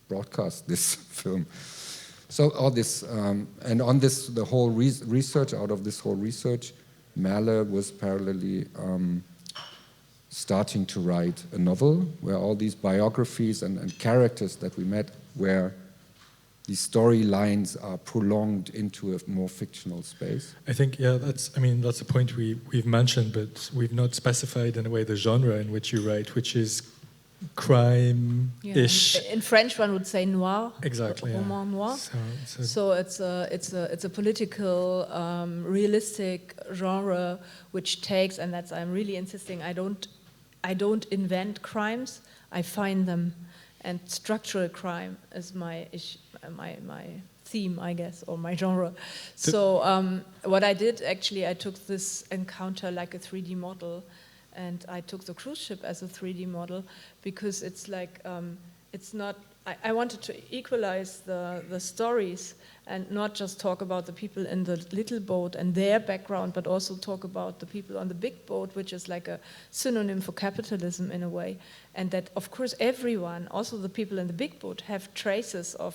broadcast this film? So all this, and on this, the whole research, out of this whole research, Merle was parallelly starting to write a novel where all these biographies and characters that we met, where these storylines are prolonged into a more fictional space. I think, yeah, that's a point we've mentioned, but we've not specified in a way the genre in which you write, which is crime-ish. Yeah. In French, one would say noir. Exactly. Roman noir. So it's a political, realistic genre which takes, and that's, I'm really insisting. I don't invent crimes. I find them, and structural crime is my theme, I guess, or my genre. So what I did actually, I took this encounter like a 3D model. And I took the cruise ship as a 3D model because it's like, it's not, I wanted to equalize the stories and not just talk about the people in the little boat and their background, but also talk about the people on the big boat, which is like a synonym for capitalism in a way. And that, of course, everyone, also the people in the big boat, have traces of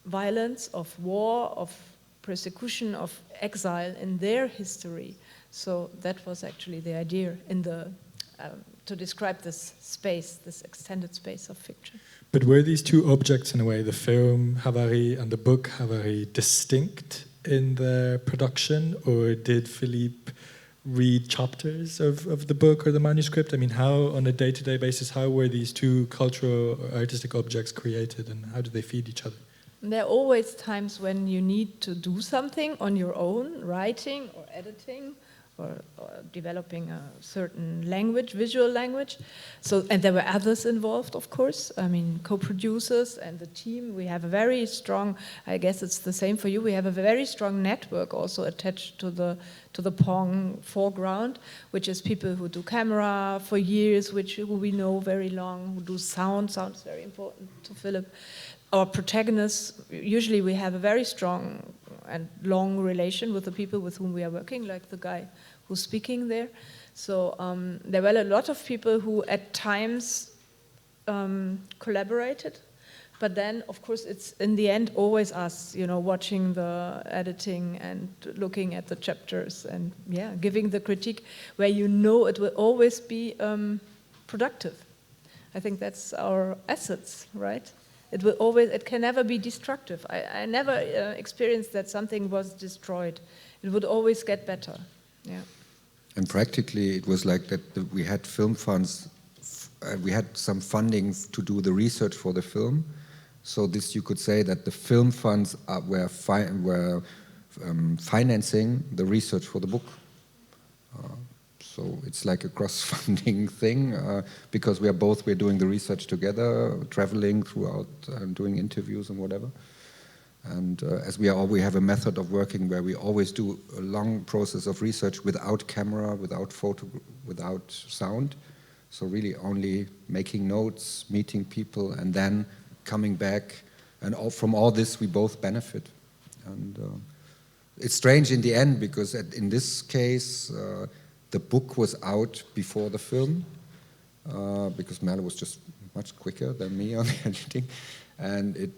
violence, of war, of persecution, of exile in their history. So that was actually the idea in to describe this space, this extended space of fiction. But were these two objects, in a way, the film Havary and the book Havary, distinct in their production, or did Philippe read chapters of the book or the manuscript? I mean, how, on a day-to-day basis, how were these two cultural or artistic objects created, and how do they feed each other? There are always times when you need to do something on your own, writing or editing, or developing a certain language, visual language. So, and there were others involved, of course. I mean, co-producers and the team. We have a very strong, I guess it's the same for you, we have a very strong network also attached to the Pong foreground, which is people who do camera for years, who we know very long, who do sound. Sound is very important to Philip. Our protagonists, usually we have a very strong and long relation with the people with whom we are working, like the guy who's speaking there. So there were a lot of people who at times collaborated, but then, of course, it's in the end always us, watching the editing and looking at the chapters and, yeah, giving the critique where it will always be productive. I think that's our assets, right? It can never be destructive. I never experienced that something was destroyed. It would always get better, yeah. And practically it was like that we had film funds, we had some funding to do the research for the film. So this, you could say that the film funds were financing the research for the book. So it's like a cross-funding thing because we're doing the research together, traveling throughout, doing interviews and whatever. And as we have a method of working where we always do a long process of research without camera, without photo, without sound. So really only making notes, meeting people, and then coming back. And from all this, we both benefit. And it's strange in the end because in this case, the book was out before the film because Merle was just much quicker than me on the editing, and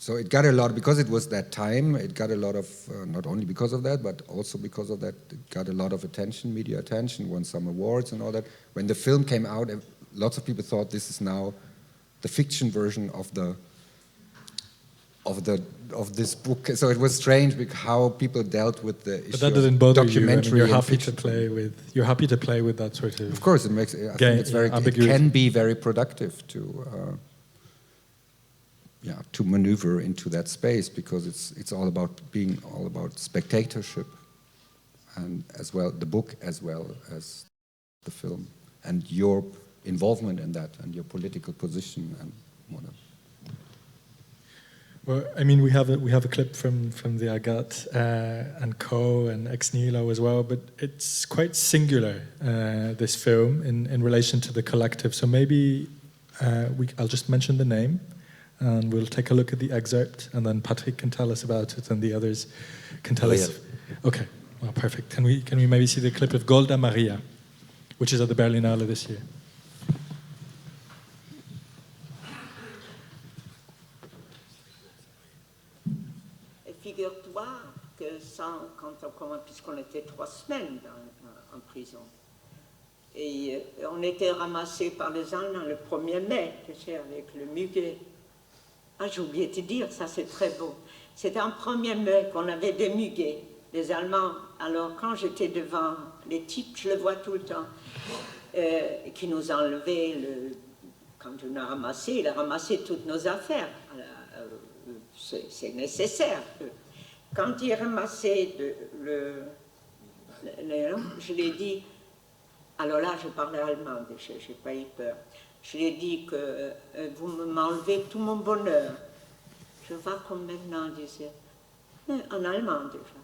So it got a lot, because it was that time, it got a lot of, not only because of that, but also because of that, it got a lot of attention, media attention, won some awards and all that. When the film came out, lots of people thought this is now the fiction version of this book. So it was strange how people dealt with the issue. But that didn't bother you. Documentary. You're happy to play with that sort of. Of course, it makes. I think it's very. It can be very productive to maneuver into that space, because it's all about being all about spectatorship, and as well the book as well as the film, and your involvement in that, and your political position and whatever. Well, I mean, we have a clip from the AGAT and Co and Ex Nihilo as well, but it's quite singular, this film in relation to the collective. So maybe I'll just mention the name, and we'll take a look at the excerpt, and then Patrick can tell us about it, and the others can tell us. Okay, well, perfect. Can we maybe see the clip of Golda Maria, which is at the Berlinale this year? Figure-toi que puisqu'on était 3 semaines en prison, et on était ramassés par les Allemands le 1er mai, tu sais, avec le muguet. Ah, j'ai oublié de te dire, ça c'est très beau. C'était en 1er mai qu'on avait des muguets, les Allemands. Alors quand j'étais devant les types, je le vois tout le temps, qui nous enlevaient, quand on a ramassé, il a ramassé toutes nos affaires. C'est nécessaire. Quand il ramassait je lui ai dit, alors là je parlais allemand, je n'ai pas eu peur, je lui ai dit que vous m'enlevez tout mon bonheur. Je vois comme maintenant il disait, mais en allemand déjà,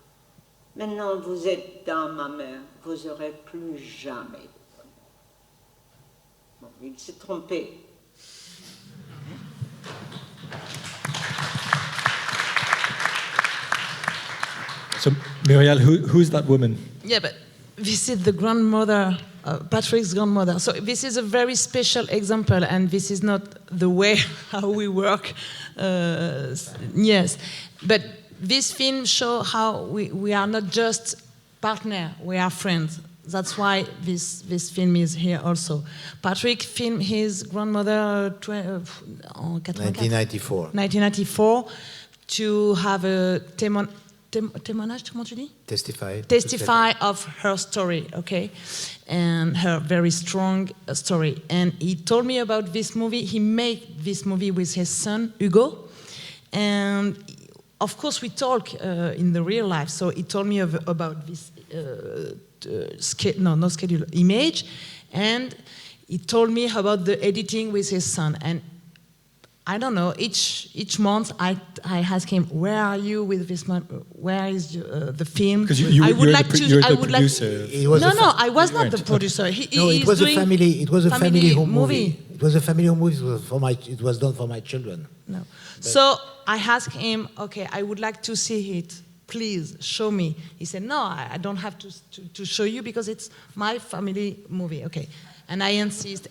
maintenant vous êtes dans ma main, vous n'aurez plus jamais de bonheur. Bon, il s'est trompé. So, Muriel, who's that woman? Yeah, but this is the grandmother, Patrick's grandmother. So this is a very special example, and this is not the way how we work. Yes, but this film shows how we are not just partners, we are friends. That's why this film is here also. Patrick filmed his grandmother in 1994 to have a témoignage, comment tu dis? Testify of her story, okay? And her very strong story. And he told me about this movie. He made this movie with his son, Hugo. And of course, we talk in the real life. So he told me about this image. And he told me about the editing with his son. And I don't know, each month I ask him, where are you with this month? Where is the film? Because you're the producer. I was not the producer. It was a family movie. It was a family movie. It was done for my children. No. So I asked him, okay, I would like to see it. Please show me. He said, no, I don't have to show you because it's my family movie. Okay. And I insist.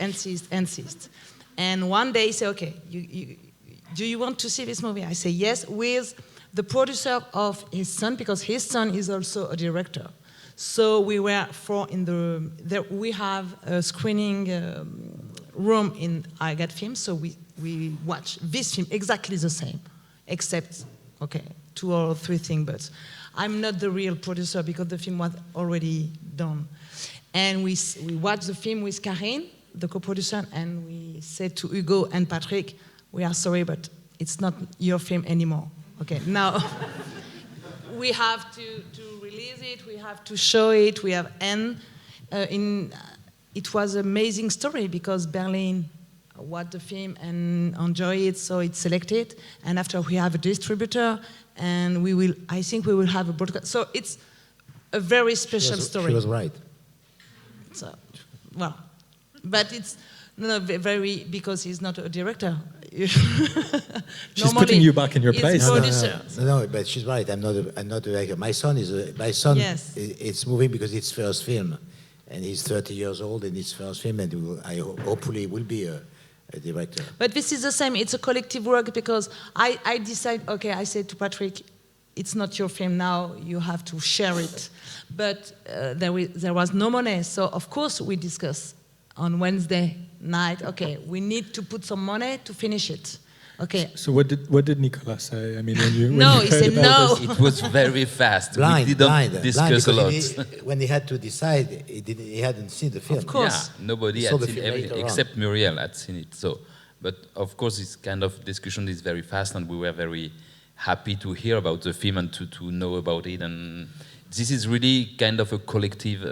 And one day he said, okay, do you want to see this movie? I say, yes, with the producer of his son, because his son is also a director. So we were 4 we have a screening room in AGAT Films, so we watch this film exactly the same, except, okay, 2 or 3 things, but I'm not the real producer because the film was already done. And we watched the film with Karine, the co-producer, and we said to Hugo and Patrick, we are sorry, but it's not your film anymore. Okay, now we have to release it, we have to show it, we have it was an amazing story because Berlin watched the film and enjoyed it, so it's selected, and after we have a distributor, and I think we will have a broadcast. So it's a very special story. She was right. So, well, but it's very, because he's not a director. She's putting you back in your place. No, but she's right. I'm not a director. My son Yes. It's moving because it's first film, and he's 30 years old, and it's first film, and hopefully will be director. But this is the same. It's a collective work because I decide, okay, I said to Patrick, it's not your film now, you have to share it. But there was no money, so of course we discussed on Wednesday night, okay, we need to put some money to finish it. Okay. So what did Nicolas say? I mean, when you no, he said no. It was very fast. Blind, we didn't discuss a lot. When he had to decide, he hadn't seen the film. Of course. Yeah, nobody had seen everything except Muriel had seen it. So, but of course, this kind of discussion is very fast, and we were very happy to hear about the film and to know about it. And this is really kind of a collective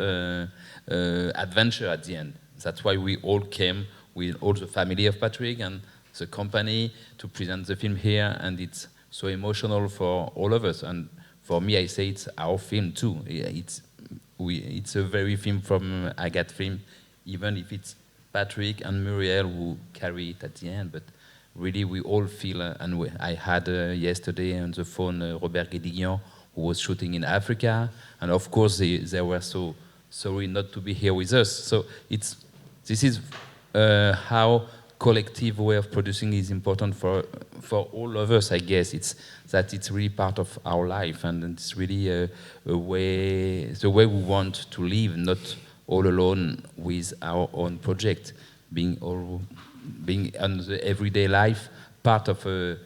adventure at the end. That's why we all came with all the family of Patrick and the company to present the film here, and it's so emotional for all of us. And for me, I say it's our film too. It's a very film from AGAT Film, even if it's Patrick and Muriel who carry it at the end. But really, we all feel, I had yesterday on the phone Robert Guédiguian, who was shooting in Africa, and of course they were so sorry not to be here with us. So this is how collective way of producing is important for all of us, I guess. It's really part of our life, and it's really the way we want to live, not all alone with our own project, being on the everyday life, part of a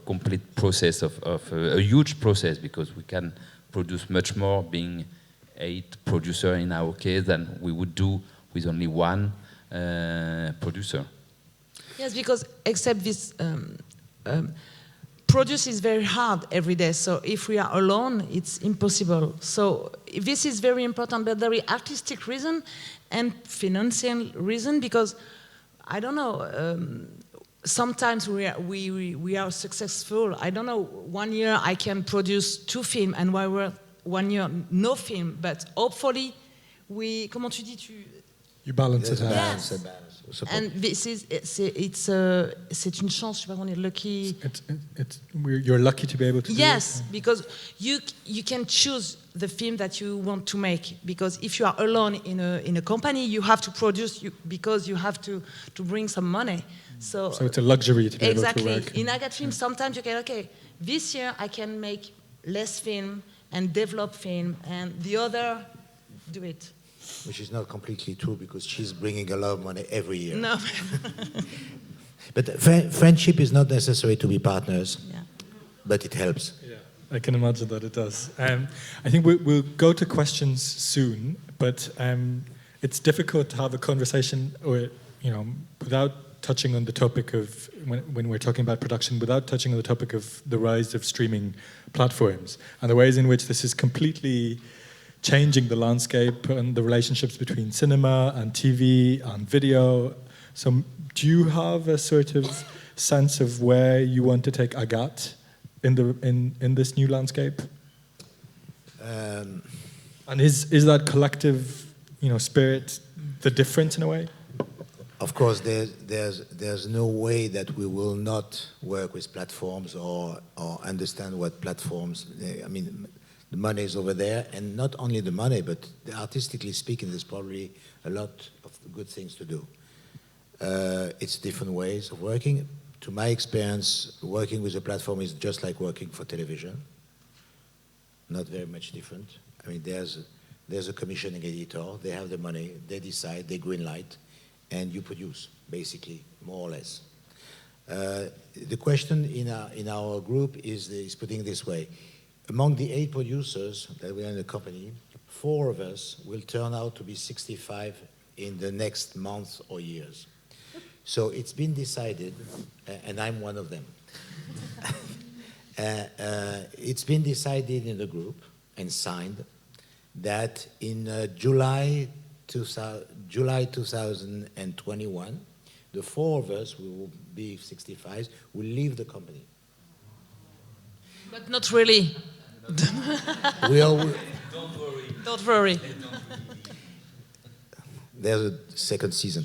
complete process, of a huge process, because we can produce much more being 8 producers in our case than we would do with only one producer. Yes, because except this produce is very hard every day. So if we are alone, it's impossible. So this is very important, but very artistic reason and financial reason, because I don't know. Sometimes we are successful. I don't know. 1 year I can produce 2 films, and 1 year no film. But hopefully, comment tu dis you balance it out. Yes. And this is c'est une chance, je sais pas comment dire, lucky. You're lucky to be able to do it. Yes, because you can choose the film that you want to make, because if you are alone in a company, you have to produce because you have to bring some money. So it's a luxury to be exactly. able to work. In AGAT Film, sometimes you can, okay, this year I can make less film and develop film, and the other do it. Which is not completely true, because she's bringing a lot of money every year. No. But friendship is not necessary to be partners, but it helps. Yeah, I can imagine that it does. I think we'll go to questions soon, but it's difficult to have a conversation, or without touching on the topic of, when we're talking about production, without touching on the topic of the rise of streaming platforms and the ways in which this is completely changing the landscape and the relationships between cinema and TV and video. So do you have a sort of sense of where you want to take AGAT in this new landscape? And is that collective spirit the difference in a way? Of course, there's no way that we will not work with platforms or understand what platforms. I mean, the money is over there, and not only the money, but artistically speaking, there's probably a lot of good things to do. It's different ways of working. To my experience, working with a platform is just like working for television. Not very much different. I mean, there's a commissioning editor. They have the money. They decide. They green light, and you produce, basically, more or less. The question in our group is putting it this way. Among the 8 producers that we are in the company, 4 of us will turn out to be 65 in the next months or years. So it's been decided, and I'm one of them. It's been decided in the group and signed that in July 2021, the 4 of us, we will be 65, will leave the company. But not really. Don't worry. Don't worry. There's a second season.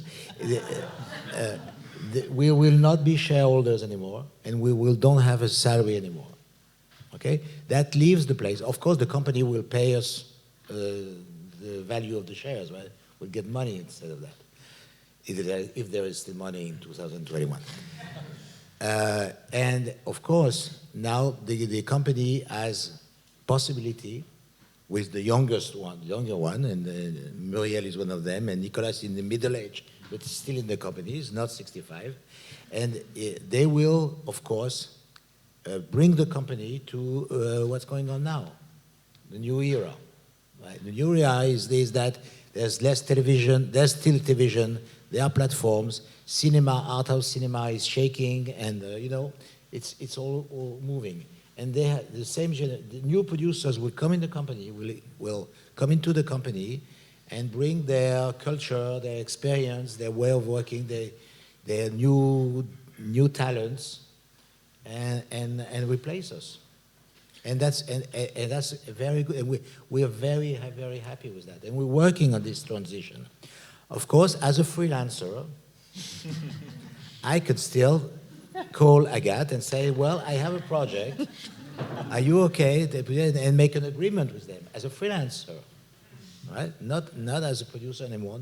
We will not be shareholders anymore, and we don't have a salary anymore. Okay? That leaves the place. Of course, the company will pay us the value of the shares, right? We'll get money instead of that. if there is still money in 2021. And of course, now the company has possibility with the younger one, and Muriel is one of them, and Nicolas in the middle age, but still in the company, he's not 65. And they will, of course, bring the company to what's going on now, the new era. Right? The new era is that there's less television, there's still television, there are platforms, cinema, art house cinema is shaking, and it's all moving. And they have the same the new producers will come in the company, will come into the company and bring their culture, their experience, their way of working, their new talents, and replace us. And that's very good. And we are very, very happy with that. And we're working on this transition. Of course, as a freelancer, I could still call AGAT and say, well, I have a project. Are you okay? And make an agreement with them as a freelancer, right? Not as a producer anymore.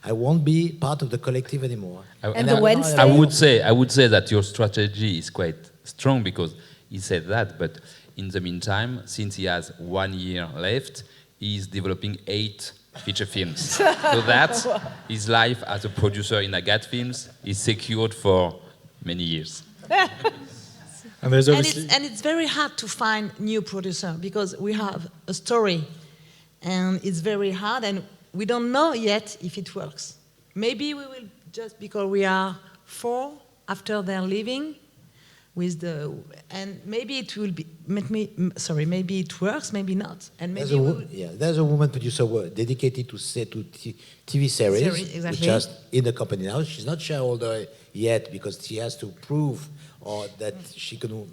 I won't be part of the collective anymore. I would say that your strategy is quite strong because he said that, but in the meantime, since he has 1 year left, he's developing 8 feature films. So that his life as a producer in AGAT Films is secured for many years. And there's obviously... and it's very hard to find new producer because we have a story, and it's very hard, and we don't know yet if it works. Maybe we will just because we are 4 after they're leaving, and maybe it will be. Maybe it works, maybe not, and maybe there's a woman producer dedicated to TV series, exactly. which is in the company now. She's not shareholder yet because she has to prove that she can,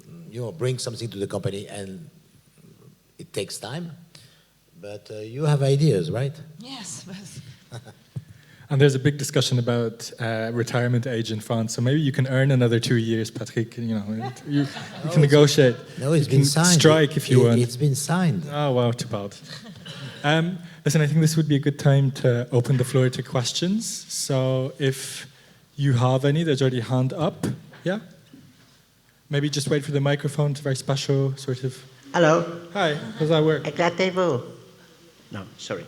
bring something to the company, and it takes time. But you have ideas, right? Yes. And there's a big discussion about retirement age in France. So maybe you can earn another 2 years, Patrick. You can negotiate. No, it's been signed. Strike if you want. It's been signed. Oh, wow, too bad. Listen, I think this would be a good time to open the floor to questions. So if you have any, there's already a hand up. Yeah? Maybe just wait for the microphone. It's very special, sort of. Hello. Hi, how does that work? Éclatez-vous. No, sorry.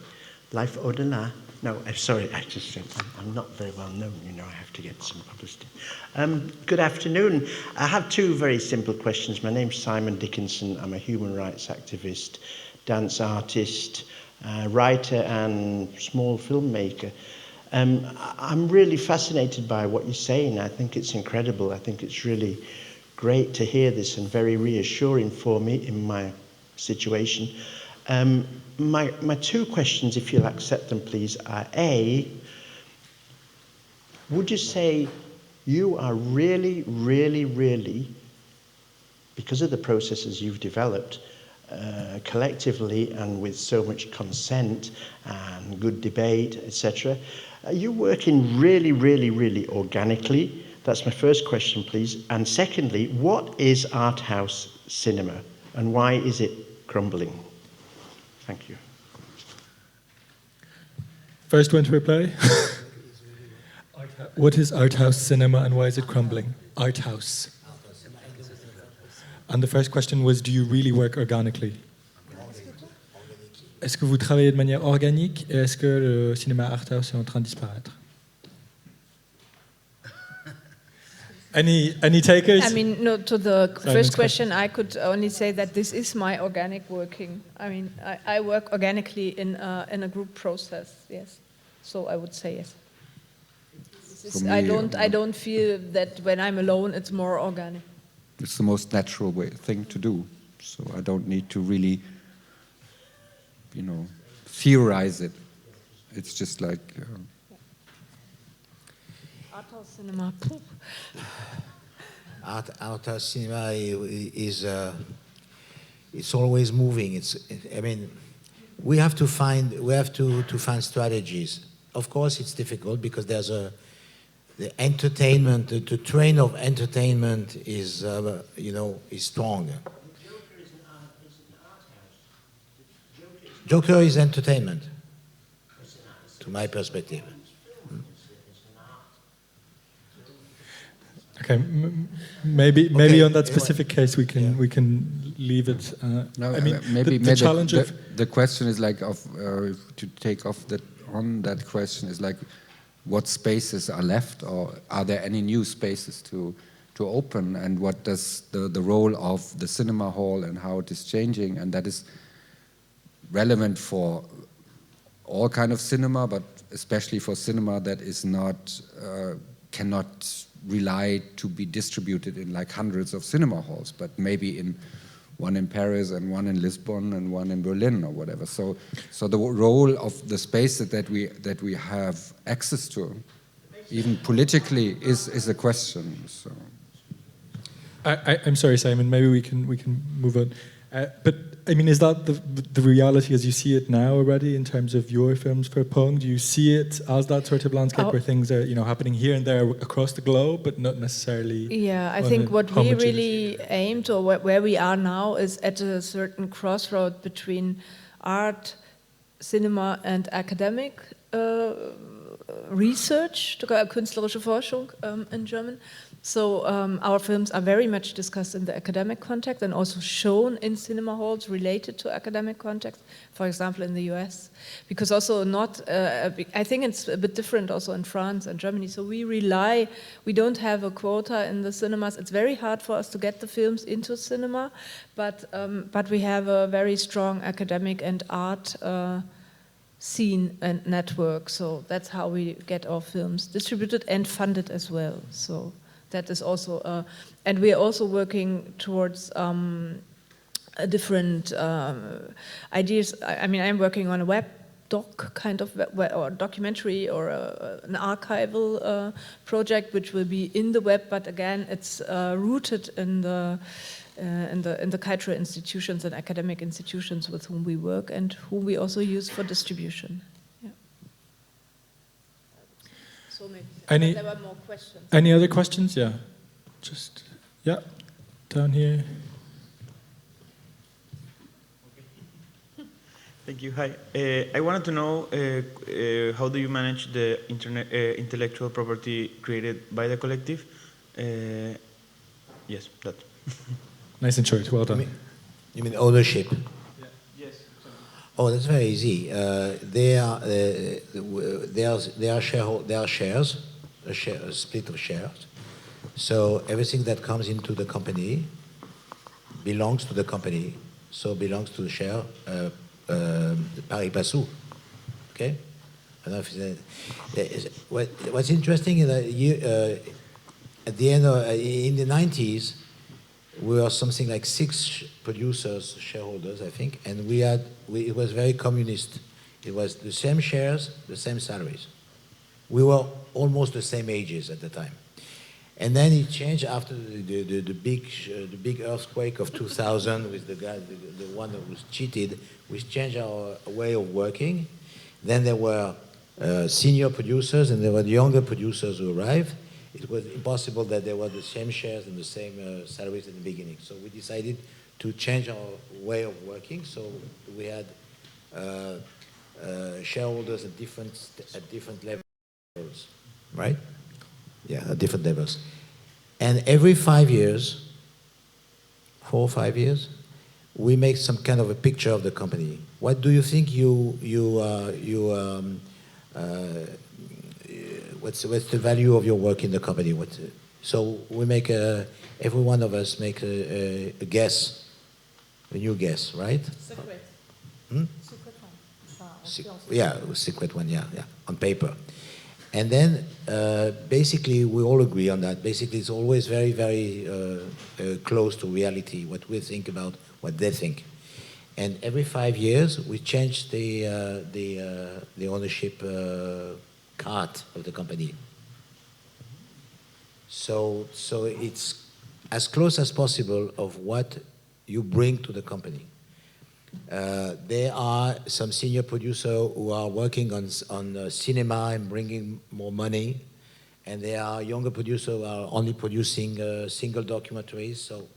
Life au-delà. No, I'm sorry, I'm not very well known, I have to get some publicity. Good afternoon. I have 2 very simple questions. My name's Simon Dickinson. I'm a human rights activist, dance artist, writer and small filmmaker. I'm really fascinated by what you're saying. I think it's incredible. I think it's really great to hear this and very reassuring for me in my situation. My 2 questions, if you'll accept them, please, are A, would you say you are really, really, really, because of the processes you've developed collectively and with so much consent and good debate, etc., are you working really, really, really organically? That's my first question, please. And secondly, what is art house cinema and why is it crumbling? Thank you. First one to reply. What is art house cinema and why is it crumbling? Art house. And the first question was, do you really work organically? Est-ce que vous travaillez de manière organique et est-ce que le cinéma art house est en train de disparaître? Any takers? I mean, no, to the first question, I could only say that this is my organic working. I mean, I work organically in a group process, yes. So I would say yes. I don't feel that when I'm alone, it's more organic. It's the most natural thing to do. So I don't need to really, theorize it. It's just like... Art house cinema. Art house cinema is it's always moving. We have to find strategies. Of course, it's difficult because there's the entertainment, the train of entertainment is is strong. Joker is entertainment, to my perspective. Okay, maybe on that Okay, specific case we can leave it. No, I mean, maybe the challenge of the question is like to take off that on that question is like, what spaces are left, or are there any new spaces to open, and what does the role of the cinema hall and how it is changing, and that is relevant for all kind of cinema, but especially for cinema that is not cannot rely to be distributed in like hundreds of cinema halls, but maybe in one in Paris and one in Lisbon and one in Berlin or whatever. So the role of the space that we have access to, even politically, is a question. So I'm sorry, Simon. Maybe we can move on. But I mean, is that the reality as you see it now already in terms of your films for Pong? Do you see it as that sort of landscape where things are, happening here and there across the globe, but not necessarily? Yeah, I think what we really aimed, or where we are now, is at a certain crossroad between art, cinema, and academic research, künstlerische Forschung in German. So our films are very much discussed in the academic context and also shown in cinema halls related to academic context, for example in the US, because also I think it's a bit different also in France and Germany. So we don't have a quota in the cinemas. It's very hard for us to get the films into cinema, but we have a very strong academic and art scene and network. So that's how we get our films distributed and funded as well. So that is also, and we are also working towards different ideas. I mean, I'm working on a web doc kind of, or documentary, or an archival project, which will be in the web. But again, it's rooted in the cultural institutions and academic institutions with whom we work and whom we also use for distribution. Yeah. So maybe there were more questions. Any other questions? Yeah, down here. Thank you. Hi. I wanted to know how do you manage the intellectual property created by the collective? Yes, that. Nice and short. Well done. You mean ownership? Yeah. Yes. Oh, that's very easy. They are shares, a split of shares. So everything that comes into the company belongs to the company. So belongs to the share Paris Passou. Okay. I don't know if what's interesting is that at the end in the 90s. We were something like 6 producers, shareholders, I think, and it was very communist. It was the same shares, the same salaries. We were almost the same ages at the time. And then it changed after the big earthquake of 2000 with the guy, the one that was cheated. We changed our way of working. Then there were senior producers and there were the younger producers who arrived. It was impossible that there were the same shares and the same salaries in the beginning. So we decided to change our way of working. So we had shareholders at different levels, right? Yeah, at different levels. And every 5 years, 4 or 5 years, we make some kind of a picture of the company. What do you think what's the value of your work in the company? So we make every one of us make a guess, a new guess, right? Secret. Secret one. Yeah, a secret one, yeah, on paper. And then basically we all agree on that. Basically it's always very, very close to reality, what we think about what they think. And every 5 years we change the ownership card of the company. So it's as close as possible of what you bring to the company. There are some senior producers who are working on cinema and bringing more money, and there are younger producers who are only producing single documentaries. So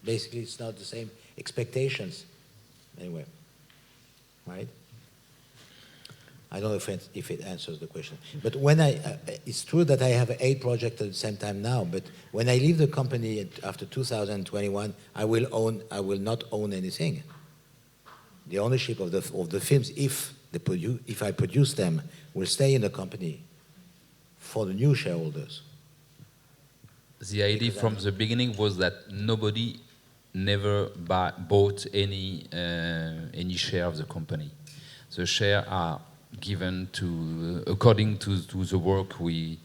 basically, it's not the same expectations, anyway, right? I don't know if it answers the question. But when it's true that I have 8 projects at the same time now, but when I leave the company after 2021, I will not own anything. The ownership of the films, if I produce them, will stay in the company for the new shareholders. The idea from the beginning was that nobody never bought any share of the company. The shares are given to according to the work we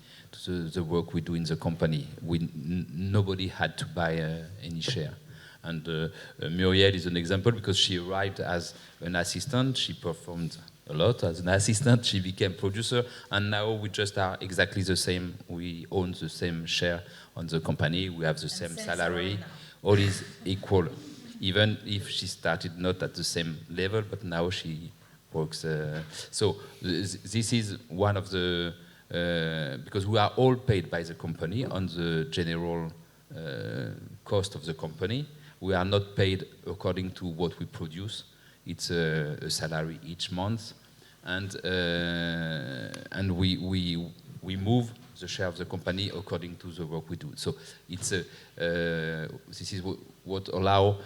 do in the company. Nobody had to buy any share. And Muriel is an example because she arrived as an assistant. She performed a lot as an assistant. She became producer, and now we just are exactly the same. We own the same share on the company. We have the same salary. All is equal, even if she started not at the same level, but now she works. So this is one of the because we are all paid by the company on the general cost of the company. We are not paid according to what we produce. It's a salary each month, and we move the share of the company according to the work we do. So it's this is what allow.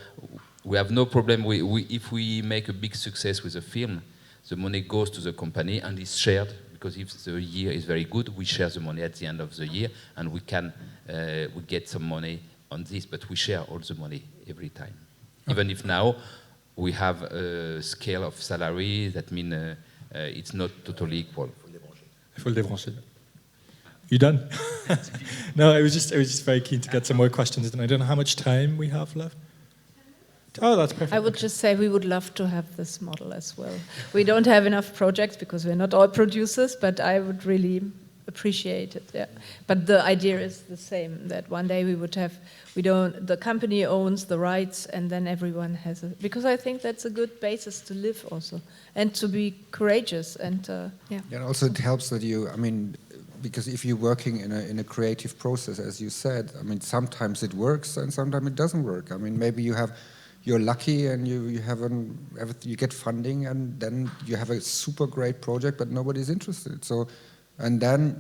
We have no problem. If we make a big success with a film, the money goes to the company and is shared, because if the year is very good, we share the money at the end of the year, and we get some money on this, but we share all the money every time. Okay. Even if now we have a scale of salary, that means it's not totally equal. Il faut le débrancher. You done? No, I was just very keen to get some more questions, and I don't know how much time we have left. Oh, that's perfect. I would just say we would love to have this model as well. We don't have enough projects because we're not all producers, but I would really appreciate it. Yeah. But the idea is the same, that one day we would have, the company owns the rights, and then everyone has it. Because I think that's a good basis to live also, and to be courageous, and yeah. And also it helps that because if you're working in a creative process, as you said, sometimes it works and sometimes it doesn't work. Maybe you're lucky and you get funding, and then you have a super great project, but nobody's interested. And then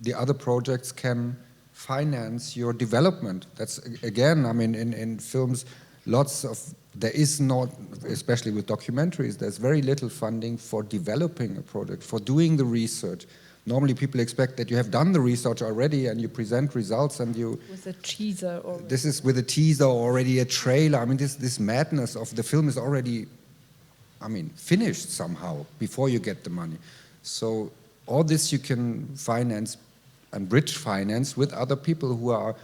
the other projects can finance your development. That's again, in films, there is not, especially with documentaries, there's very little funding for developing a project, for doing the research. Normally people expect that you have done the research already and you present results and you... With a teaser already. This is with a teaser already, a trailer. This madness of the film is already, finished somehow before you get the money. So all this you can finance and bridge finance with other people who are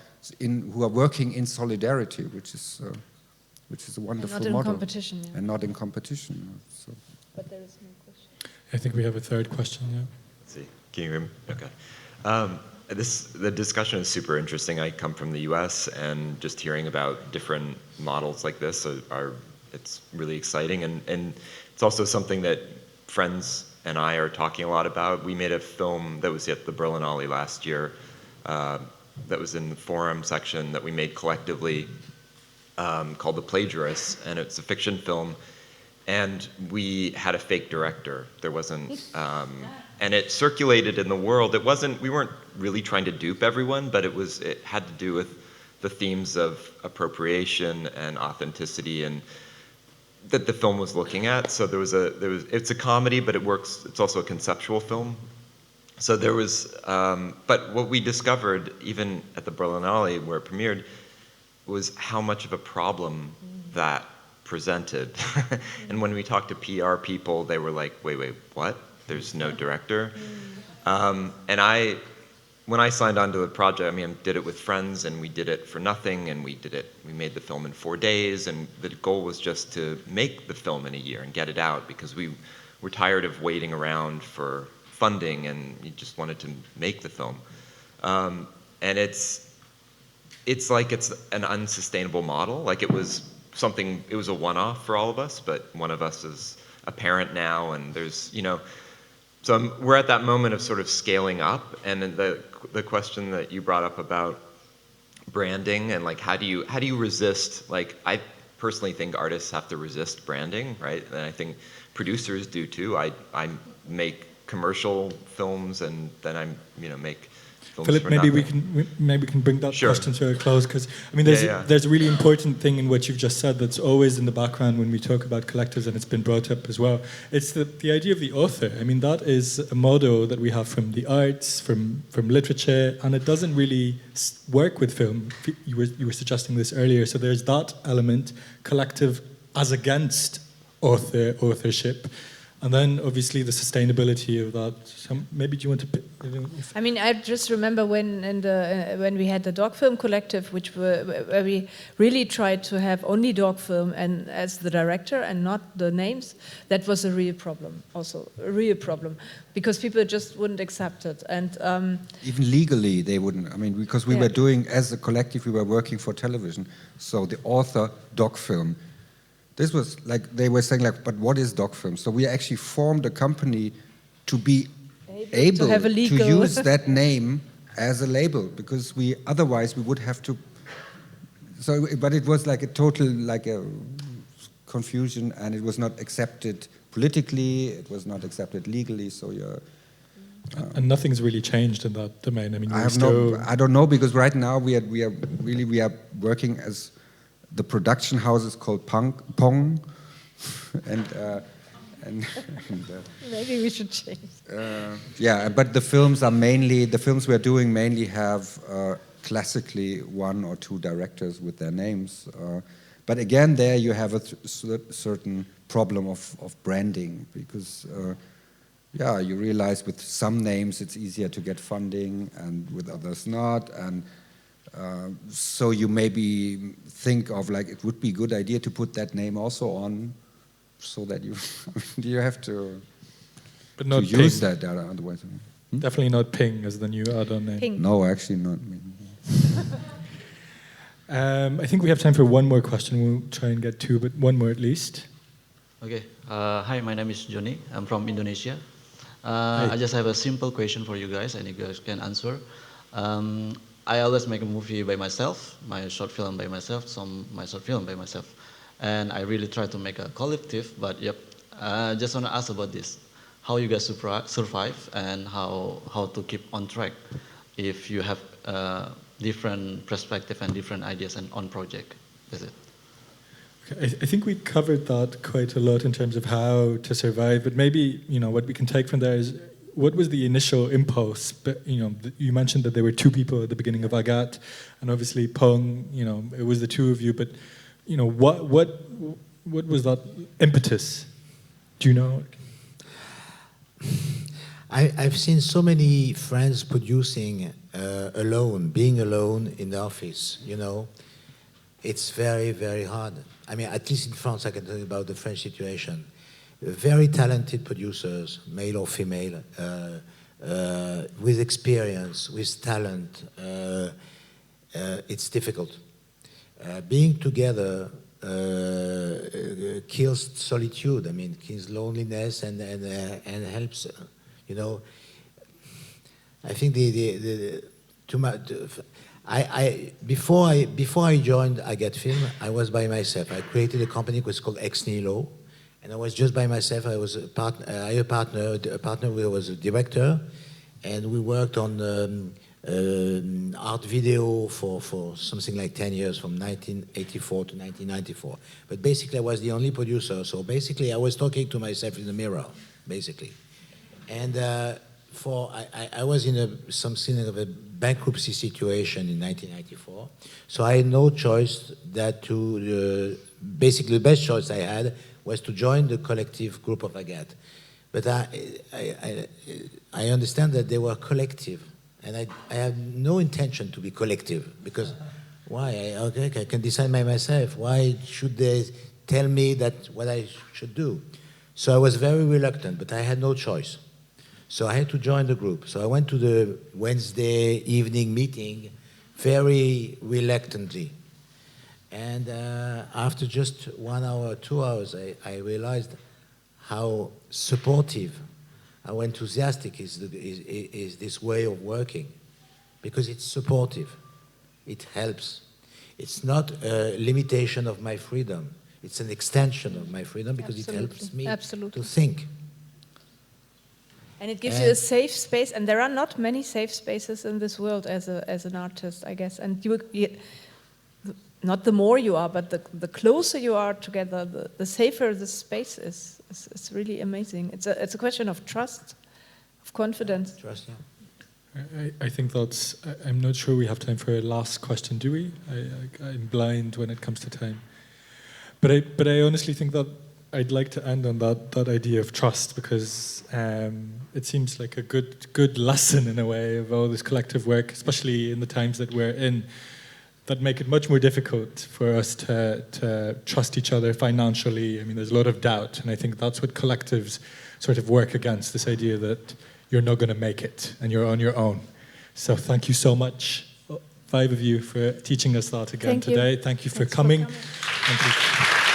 working in solidarity, which is a wonderful model. And not in competition. Yeah. And not in competition. So. But there is no question. I think we have a third question, yeah. Let's see. Can you hear me? Okay. The discussion is super interesting. I come from the US, and just hearing about different models like this it's really exciting, and it's also something that friends and I are talking a lot about. We made a film that was at the Berlinale last year that was in the forum section that we made collectively called The Plagiarist, and it's a fiction film, and we had a fake director. There wasn't, and it circulated in the world. We weren't really trying to dupe everyone, but it had to do with the themes of appropriation and authenticity, and that the film was looking at. So it's a comedy, but it works. It's also a conceptual film. So there was, but what we discovered, even at the Berlinale where it premiered, was how much of a problem that presented. And when we talked to PR people, they were like, wait, what? There's no director? And when I signed on to the project, I did it with friends, and we did it for nothing, and we made the film in 4 days, and the goal was just to make the film in a year and get it out, because we were tired of waiting around for funding, and we just wanted to make the film. And it's like it's an unsustainable model. Like it was a one-off for all of us, but one of us is a parent now, and there's, so we're at that moment of sort of scaling up, and the question that you brought up about branding and like how do you resist, like I personally think artists have to resist branding, right? And I think producers do too. I make commercial films, and then I make films Philip, for maybe nothing. we can bring that Sure. question to a close, because I mean, there's a really important thing in what you've just said that's always in the background when we talk about collectors, and it's been brought up as well. It's the idea of the author. I mean, that is a motto that we have from the arts, from literature, and it doesn't really work with film. You were suggesting this earlier. So there's that element, collective as against authorship. And then, obviously, the sustainability of that. Maybe do you want to? I mean, I just remember when when we had the Dogfilm collective, where we really tried to have only Dogfilm and as the director and not the names. That was a real problem, also a real problem, because people just wouldn't accept it, and even legally they wouldn't. I mean, because we were doing as a collective, we were working for television, so the author Dogfilm. This was like, they were saying like, but what is Dogfilm? So we actually formed a company to be able to use that name as a label, because otherwise we would have to. So, but it was like a total like a confusion, and it was not accepted politically. It was not accepted legally. So you're. And nothing's really changed in that domain. I mean, I don't know, because right now we are working as. The production house is called Pong, and maybe we should change. Yeah, but the films we are doing mainly have classically one or two directors with their names. But again, there you have a certain problem of branding, because you realize with some names it's easier to get funding, and with others not, and. So you maybe think of like it would be a good idea to put that name also on, so that you have to, but not to use that otherwise. Definitely not Ping as the new add-on name. Ping. No, actually not. I think we have time for one more question. We'll try and get two, but one more at least. Okay. Hi, my name is Johnny. I'm from Indonesia. I just have a simple question for you guys, and you guys can answer. I always make a movie by myself, my short film by myself, my short film by myself. And I really try to make a collective, but I just want to ask about this. How you guys survive, and how to keep on track if you have different perspective and different ideas and on project. That's it. Okay. I think we covered that quite a lot in terms of how to survive, but maybe, what we can take from there is, what was the initial impulse? But you mentioned that there were two people at the beginning of AGAT, and obviously Pong. It was the two of you. But what was that impetus? Do you know? I've seen so many friends producing being alone in the office. It's very, very hard. I mean, at least in France, I can tell you about the French situation. Very talented producers, male or female, with experience, with talent. It's difficult. Being together kills solitude. I mean, kills loneliness and helps. I think before I joined AGAT Film, I was by myself. I created a company which was called Ex Nihilo. And I was just by myself. I was a partner who was a director, and we worked on art video for something like 10 years, from 1984 to 1994. But basically, I was the only producer. So basically, I was talking to myself in the mirror, basically. And I was in something of a bankruptcy situation in 1994. So I had no choice basically the best choice I had was to join the collective group of AGAT. But I understand that they were collective, and I have no intention to be collective, because why? I can decide by myself. Why should they tell me what I should do? So I was very reluctant, but I had no choice. So I had to join the group. So I went to the Wednesday evening meeting very reluctantly. And after just 1 hour, 2 hours, I realized how supportive, how enthusiastic is this way of working, because it's supportive, it helps. It's not a limitation of my freedom, it's an extension of my freedom, because it helps me to think. And it gives you a safe space, and there are not many safe spaces in this world as an artist, I guess. And not the more you are, but the closer you are together, the safer the space is. It's really amazing. It's a question of trust, of confidence. Trust, yeah. I think that's. I'm not sure we have time for a last question, do we? I'm blind when it comes to time. But I honestly think that I'd like to end on that idea of trust, because it seems like a good lesson in a way of all this collective work, especially in the times that we're in, that make it much more difficult for us to trust each other financially. I mean, there's a lot of doubt, and I think that's what collectives sort of work against, this idea that you're not going to make it and you're on your own. So thank you so much, 5 of you, for teaching us that again today. Thank you for coming. Thank you.